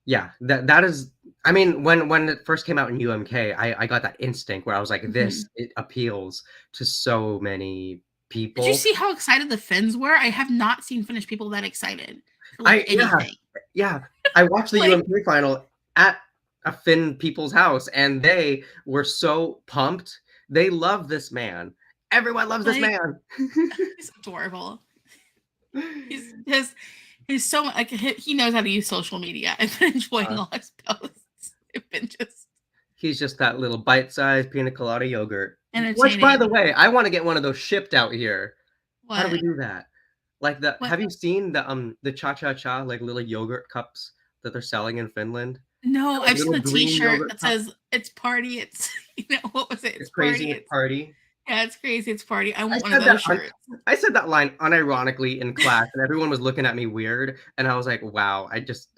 Yeah, that is. I mean, when it first came out in UMK, I got that instinct where I was like, Mm-hmm. this it appeals to so many Did you people. see how excited the Finns were? I have not seen Finnish people that excited for like I yeah anything. yeah. I watched the Like UMK final at a Finn people's house, and they were so pumped. They love this man. Everyone loves this like man. he's adorable. He's just he's so like he knows how to use social media. I've been enjoying Uh, all his posts. They've been just he's just that little bite-sized pina colada yogurt. Which, by the entertaining. way, I want to get one of those shipped out here. How do we What do that? Like the what have you seen the cha cha cha like little yogurt cups that they're selling in Finland? no, They're like I've seen little the green t-shirt yogurt that cups. says it's party, it's what was it? It's It's crazy party, and it's it's party. yeah, it's crazy, it's party. I I want one of said that those shirts. I said that line unironically in class, and everyone was looking at me weird. And I was like, "Wow!" I just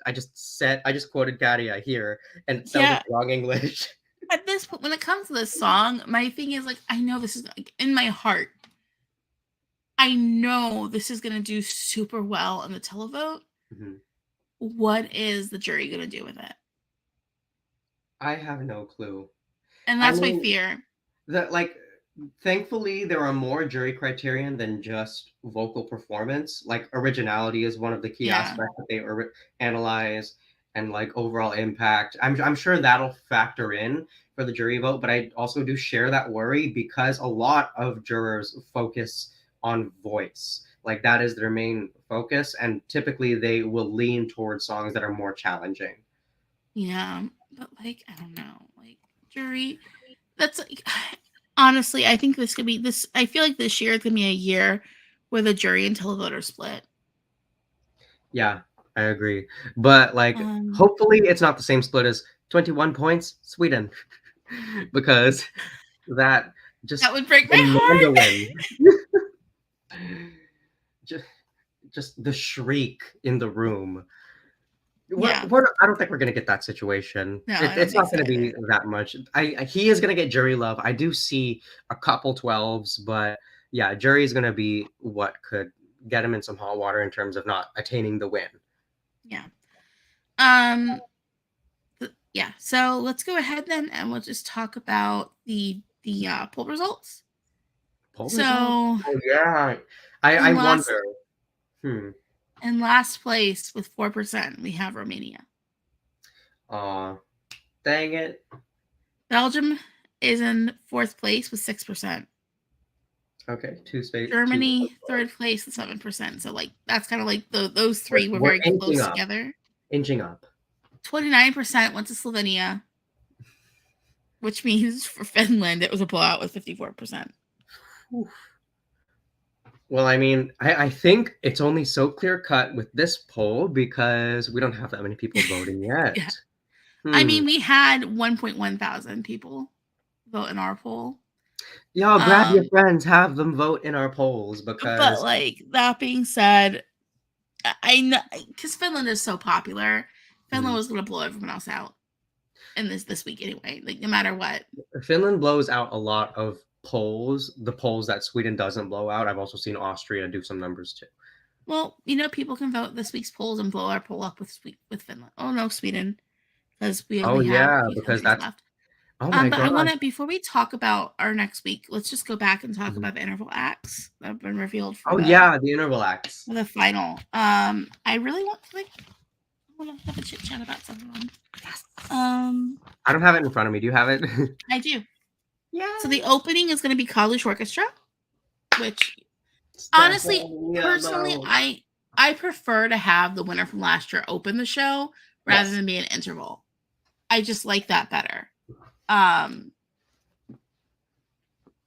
quoted Käärijä here, and it sounds like Yeah, wrong English. at this point, when it comes to this song, my thing is like, I know this is like in my heart. I know this is gonna do super well on the televote. Mhm. What is the jury gonna do with it? I have no clue. And I that's my mean, fear. that like thankfully there are more jury criterion than just vocal performance. Like originality is one of the key Yeah, aspects that they analyze, and like overall impact. I'm sure that'll factor in for the jury vote, but I also do share that worry because a lot of jurors focus on voice. Like that is their main focus, and typically they will lean towards songs that are more challenging. yeah, but like I don't know, like jury. That's like honestly, I think this could be this. I feel like this year is gonna be a year where the jury and televote are split. Yeah, I agree. But like Um, hopefully it's not the same split as 21 points Sweden because that that just would break my demand a heart. win. just just the shriek in the room. Yeah, I don't think we're gonna get that situation. no, I don't It's think not so gonna be either. that much. He is gonna get jury love. I do see a couple 12s, but yeah, jury is gonna be what could get him in some hot water in terms of not attaining the win. Yeah. Um. Yeah. So let's go ahead then, and we'll just talk about the poll results. Poll results? So Oh yeah. I in last wonder. Hmm. in last place with 4%, we have Romania. Aw, dang it. Belgium is in fourth place with 6%. Okay, two space, two. Germany third place with 7%. So like that's kind of like those three were We're very inching close up, together. inching up. 29% went to Slovenia, which means for Finland it was a blowout with 54%. Whew. Well, I mean, I think it's only so clear cut with this poll because we don't have that many people voting yet. Yeah. I Hmm. mean, we had 1.1 thousand people vote in our poll. Y'all grab your Um, friends, have them vote in our polls but because like that being said, I know because Finland is so popular, Finland hmm, was gonna blow everyone else out in this week anyway. Like no matter what. Finland blows out a lot of polls, the polls that Sweden doesn't blow out. I've also seen Austria do some numbers too. Well, people can vote this week's polls and blow our poll up with Finland. Oh no, Sweden, because we Oh only have a yeah, few because countries that's left. Oh my But I god. want to, before we talk about our next week, let's just go back and talk about the interval acts that have been revealed for Oh yeah, the interval acts. the final. I really want to have a chit chat about some of them. Yes. I don't have it in front of me. Do you have it? I do. Yeah. So the opening is going to be College Orchestra, which honestly, personally, I prefer to have the winner from last year open the show rather than be an interval. I just like that better.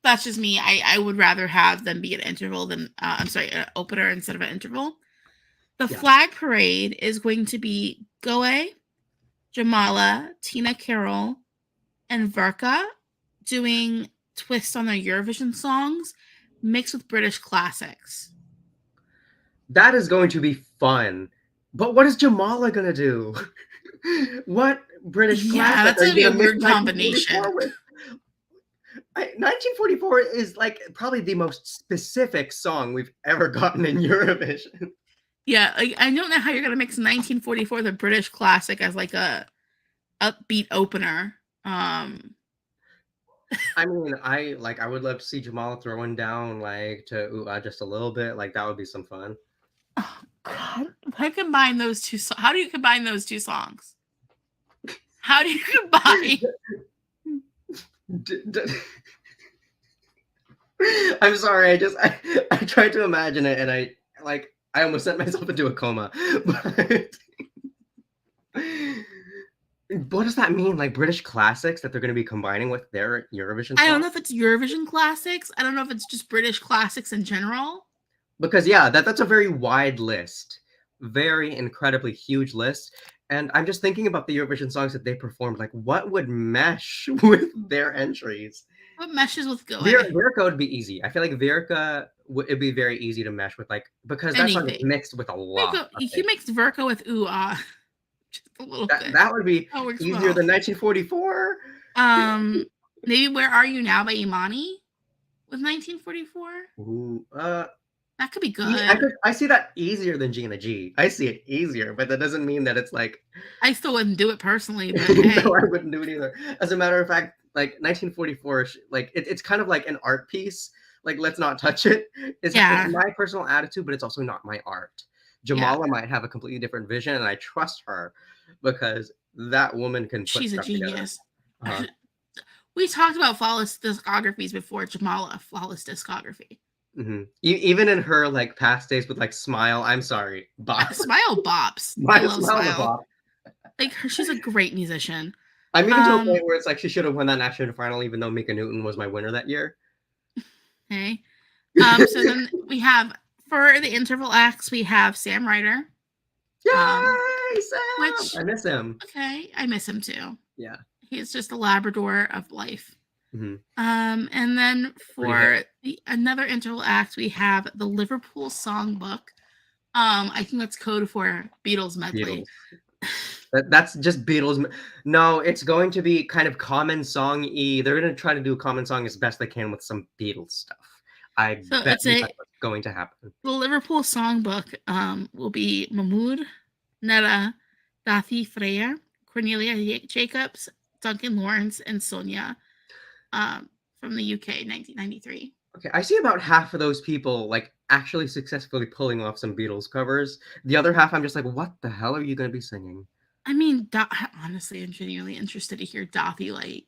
That's just me. I would rather have them be an interval than an opener instead of an interval. The flag parade is going to be Goe, Jamala, Tina Carroll, and Verka doing twists on their Eurovision songs mixed with British classics. That is going to be fun. But what is Jamala gonna do? What British classic that's are gonna be you a weird 1944 combination. with? 1944 is like probably the most specific song we've ever gotten in Eurovision. Yeah, like, I don't know how you're gonna mix 1944, the British classic, as like a upbeat opener. I mean, I would love to see Jamala throwing down like to just a little bit. Like that would be some fun. Oh God! How combine those two? How do you combine those two songs? How do you combine? I'm sorry. I tried to imagine it, and I almost sent myself into a coma. But what does that mean? Like British classics that they're going to be combining with their Eurovision songs? I don't know if it's Eurovision classics. I don't know if it's just British classics in general. Because yeah, that's a very wide list, very incredibly huge list. And I'm just thinking about the Eurovision songs that they performed. Like, what would mesh with their entries? What meshes with Goe? Verka would be easy. I feel like Verka it'd be very easy to mesh with, like, because that song is mixed with a lot. You mixed Verka with Ooh Ah. Just a little bit. That would be easier than 1944. Maybe Where Are You Now by Imani with 1944. Ooh, that could be good. I see that easier than G.T. I see it easier, but that doesn't mean that it's like. I still wouldn't do it personally, but hey. No, I wouldn't do it either. As a matter of fact, like 1944, like it's kind of like an art piece. Like, let's not touch it. It's my personal attitude, but it's also not my art. Jamala might have a completely different vision, and I trust her because that woman can. She's a genius. We talked about flawless discographies before. Jamala, flawless discography. Mm-hmm. Even in her like past days with like Smile, I'm sorry, Bop. Smile bops. I love Smile. Like she's a great musician. I'm even to a point where it's like she should have won that national final, even though Mika Newton was my winner that year. Okay. So then we have for the interval acts, we have Sam Ryder. Yay, Sam! Which I miss him. Okay, I miss him too. Yeah, he's just a Labrador of life. Mm-hmm. And then for another interval act, we have the Liverpool Songbook. I think that's code for Beatles medley. That's just Beatles. No, it's going to be kind of common song-y. They're going to try to do a common song as best they can with some Beatles stuff. I bet that's what's going to happen. The Liverpool Songbook will be Mahmood, Netta, Dathi Freya, Cornelia Jacobs, Duncan Lawrence, and Sonia. From the UK, 1993. Okay, I see about half of those people like actually successfully pulling off some Beatles covers. The other half, I'm just like, what the hell are you going to be singing? I mean, honestly, I'm genuinely interested to hear Dathi like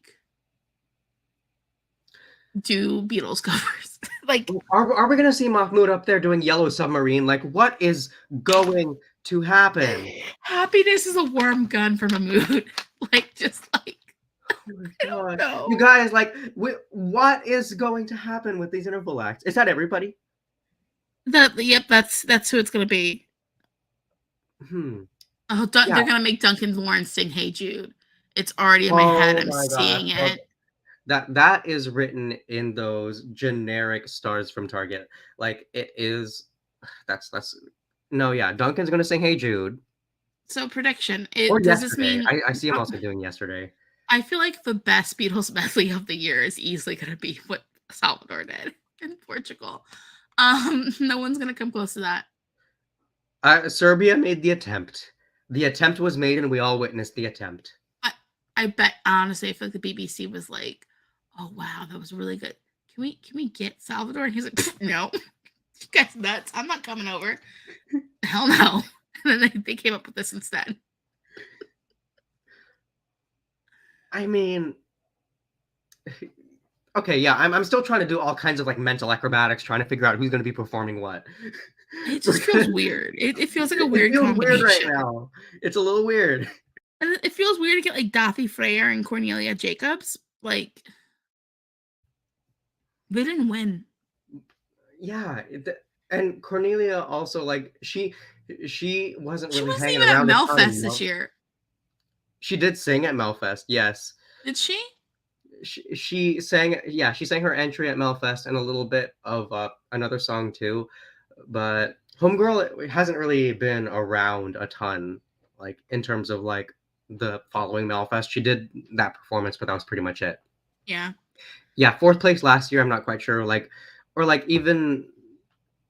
do Beatles covers. Like, are we going to see Mahmoud up there doing Yellow Submarine? Like, what is going to happen? Happiness is a warm gun for Mahmoud. Like, just like. Oh my God. You guys, like, what is going to happen with these interval acts? Is that everybody? Yep, that's who it's going to be. Oh, they're going to make Duncan Lawrence sing "Hey Jude." It's already in my head. I'm seeing it. That is written in those generic stars from Target. Like it is. That's no, yeah. Duncan's going to sing "Hey Jude." So prediction. Does this mean I see him also doing Yesterday? I feel like the best Beatles medley of the year is easily going to be what Salvador did in Portugal. No one's going to come close to that. Serbia made the attempt. The attempt was made, and we all witnessed the attempt. I bet honestly, I feel like the BBC was like, "Oh wow, that was really good. Can we get Salvador?" And he's like, "No, you guys nuts. I'm not coming over. Hell no." And then they came up with this instead. I mean, okay, yeah, I'm still trying to do all kinds of like mental acrobatics, trying to figure out who's going to be performing what. It just feels weird. It feels like a weird feels combination. weird right now. It's a little weird. And it feels weird to get like Dathi Freyer and Cornelia Jacobs. Like, they didn't win. Yeah, and Cornelia also like she wasn't She really wasn't hanging even at around a ton, Melfest this year. She did sing at Melfest, yes. Did she? She sang, yeah, she sang her entry at Melfest and a little bit of another song too, but Homegirl hasn't really been around a ton, like in terms of like the following Melfest. She did that performance, but that was pretty much it. Yeah. Yeah, fourth place last year. I'm not quite sure, like, or like even,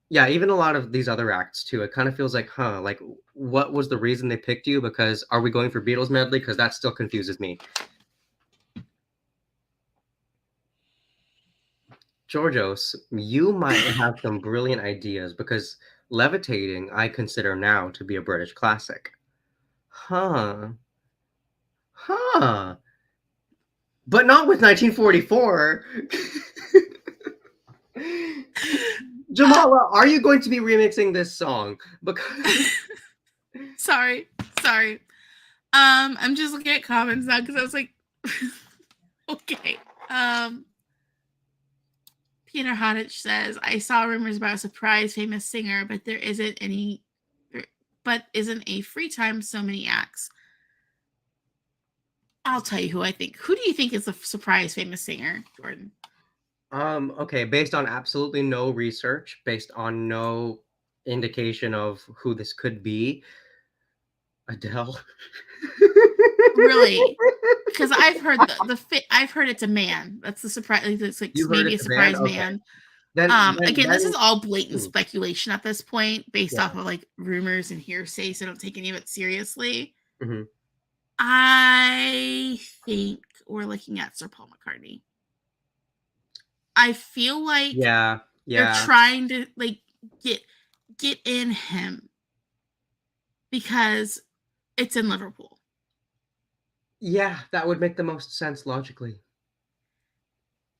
yeah, even a lot of these other acts too. It kind of feels like, huh, like what was the reason they picked you? Because are we going for Beatles medley? Because that still confuses me. Georgios, you might have some brilliant ideas because Levitating I consider now to be a British classic. Huh. Huh. But not with 1944. Jamala, are you going to be remixing this song? Because sorry. I'm just looking at comments now because I was like, okay. Peter Hodich says, I saw rumors about a surprise famous singer, but there isn't any, but isn't a free time so many acts. I'll tell you who I think. Who do you think is the surprise famous singer, Jordan? Okay, based on absolutely no research, based on no indication of who this could be, Adele. Really? Because I've heard I've heard it's a man. That's the surprise. It's like You heard maybe a it's a man? surprise Okay. man. Then Again, this is all blatant hmm. speculation at this point, based Yeah. off of like rumors and hearsay. So don't take any of it seriously. Mm-hmm. I think we're looking at Sir Paul McCartney. I feel like Yeah. they're trying to like get in him because it's in Liverpool. Yeah, that would make the most sense logically.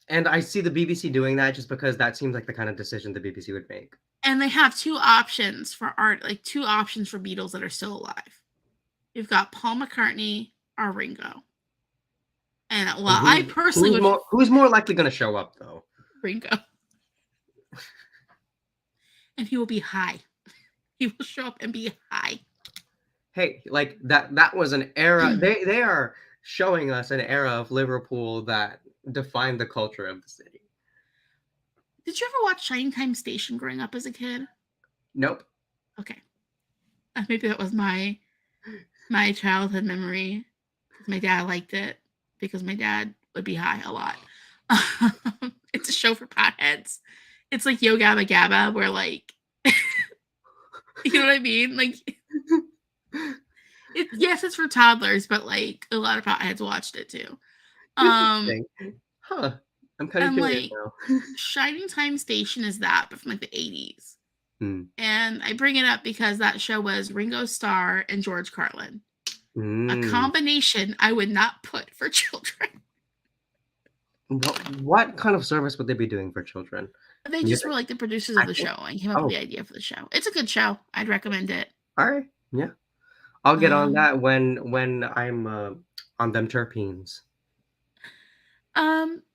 And I see the BBC doing that just because that seems like the kind of decision the BBC would make. And they have two options for art, like two options for Beatles that are still alive. You've got Paul McCartney or Ringo. And well, I personally who's more likely going to show up though? Ringo. And he will be high. He will show up and be high. Hey, like that was an era. They are showing us an era of Liverpool that defined the culture of the city. Did you ever watch Shining Time Station growing up as a kid? Nope. Okay. Maybe that was my childhood memory. My dad liked it because my dad would be high a lot. It's a show for potheads. It's like Yo Gabba Gabba, where like, you know what I mean? Like, yes, it's for toddlers, but like a lot of potheads watched it too. Huh. I'm kind of curious like, now. Shining Time Station is that, but from like the 80s. Hmm. And I bring it up because that show was Ringo Starr and George Carlin. A combination I would not put for children. What kind of service would they be doing for children? They just were like the producers of the show and came up with the idea for the show. It's a good show. I'd recommend it. All right. Yeah. I'll get on that when I'm on them terpenes.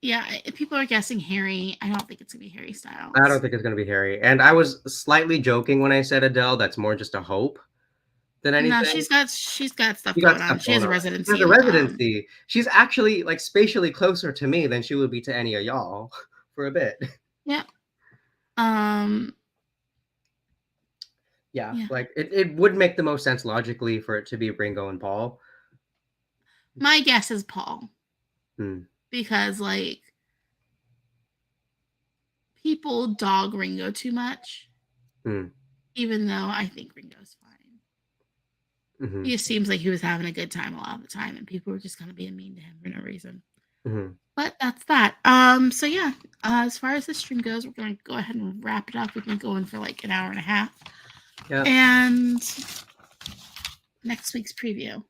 Yeah, people are guessing Harry. I don't think it's gonna be Harry Styles. I don't think it's gonna be Harry. And I was slightly joking when I said Adele. That's more just a hope than anything. No, she's got stuff going on. She has a residency. She has a residency. She's actually like spatially closer to me than she would be to any of y'all for a bit. Yeah. Yeah, like it would make the most sense logically for it to be Ringo and Paul. My guess is Paul. Because like people dog Ringo too much. Even though I think Ringo's Mm-hmm. He just seems like he was having a good time a lot of the time, and people were just kind of being mean to him for no reason. Mm-hmm. But that's that. So yeah, as far as the stream goes, we're going to go ahead and wrap it up. We've been going for like an hour and a half. Yeah. And next week's preview.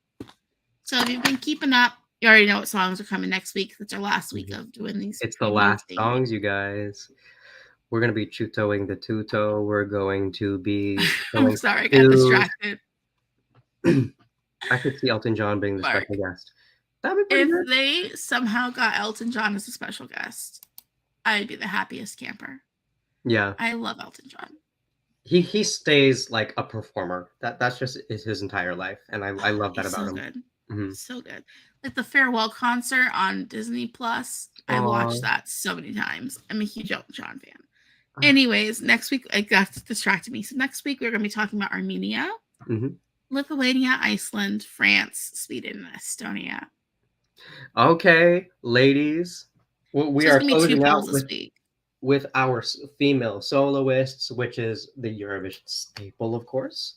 So if you've been keeping up, you already know what songs are coming next week. That's our last week of doing these. It's the last songs, you guys. We're going to be chutoing the tuto. We're going to be... I'm sorry, I got distracted. I could see Elton John being the special guest. That'd be pretty good. If they somehow got Elton John as a special guest, I'd be the happiest camper. Yeah. I love Elton John. He stays like a performer. That's just his entire life. And I love that about him. Good. Mm-hmm. So good. Like the farewell concert on Disney Plus. I watched that so many times. I'm a huge Elton John fan. Anyways, next week, that distracted me. So next week, we're going to be talking about Armenia, Lithuania, Iceland, France, Sweden, and Estonia. Okay, ladies. Well, we are closing out with our female soloists, which is the Eurovision staple, of course.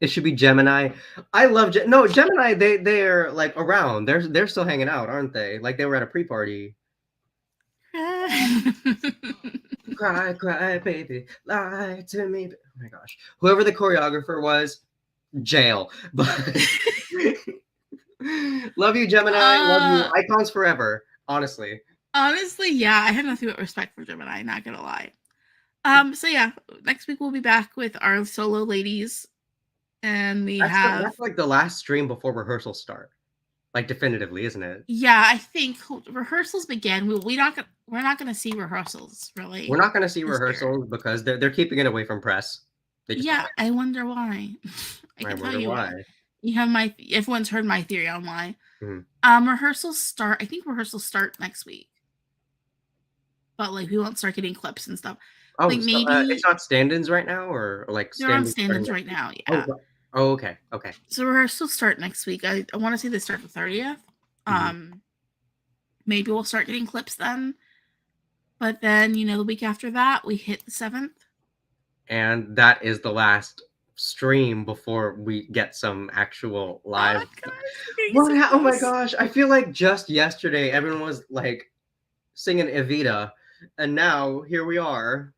It should be Gemini. I love Gemini. They're like around. They're still hanging out, aren't they? Like they were at a pre-party. Cry, cry, baby, lie to me. Oh my gosh, whoever the choreographer was, jail. But love you, Gemini. Love you, icons forever. Honestly, yeah, I have nothing but respect for Gemini. Not gonna lie. So yeah, next week we'll be back with our solo ladies. And that's like the last stream before rehearsals start, like definitively, isn't it? Yeah, I think rehearsals begin. We're not gonna see rehearsals really. We're not gonna see rehearsals because they're keeping it away from press. Yeah, I wonder why. I can tell you why. You have everyone's heard my theory on why. Rehearsals start. I think rehearsals start next week, but like we won't start getting clips and stuff. Oh, like maybe it's not stand-ins right now, or like they're on stand-ins right now. Yeah. Oh, okay. So rehearsals start next week. I want to say they start the 30th. Maybe we'll start getting clips then. But then, the week after that, we hit the 7th. And that is the last stream before we get some actual live. Oh my gosh. I feel like just yesterday, everyone was like singing Evita. And now here we are.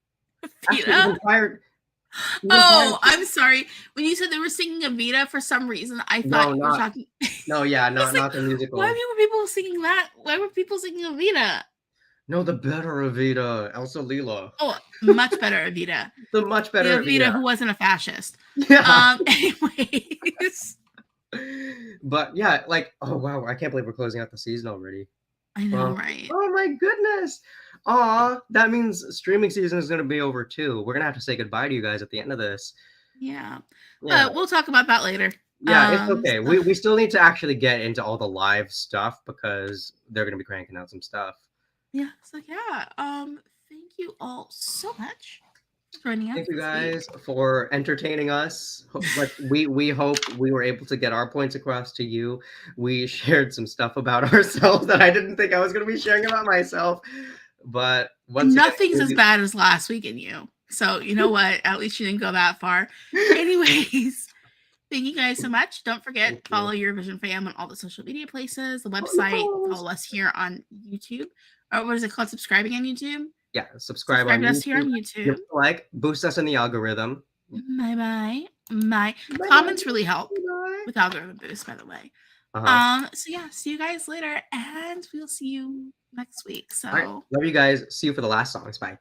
Evita? Oh, I'm sorry. When you said they were singing Evita, for some reason, I thought you were talking. No, yeah, not the musical. Why were people singing that? Why were people singing Evita? No, the better Evita, Elsa Lila. Oh, much better Evita. The much better Evita who wasn't a fascist. Yeah. Anyways. But yeah, like, oh wow, I can't believe we're closing out the season already. I know, right? Oh my goodness. That means streaming season is going to be over too. We're going to have to say goodbye to you guys at the end of this. Yeah. But we'll talk about that later. Yeah, it's okay. We still need to actually get into all the live stuff because they're going to be cranking out some stuff. Yeah. So yeah. Thank you all so much for joining us. Thank you guys for entertaining us. Like we hope we were able to get our points across to you. We shared some stuff about ourselves that I didn't think I was going to be sharing about myself. But nothing's as bad as last week in you. So you know what? At least you didn't go that far. Anyways, thank you guys so much. Don't forget, follow Eurovision Fam on all the social media places, the website, follow us here on YouTube. Or what is it called? Subscribing on YouTube? Yeah, subscribe on us here on YouTube. Like, boost us in the algorithm. Bye. Comments really help with algorithm boost, by the way. So yeah, see you guys later, and we'll see you next week. So right. Love you guys. See you for the last songs. Bye.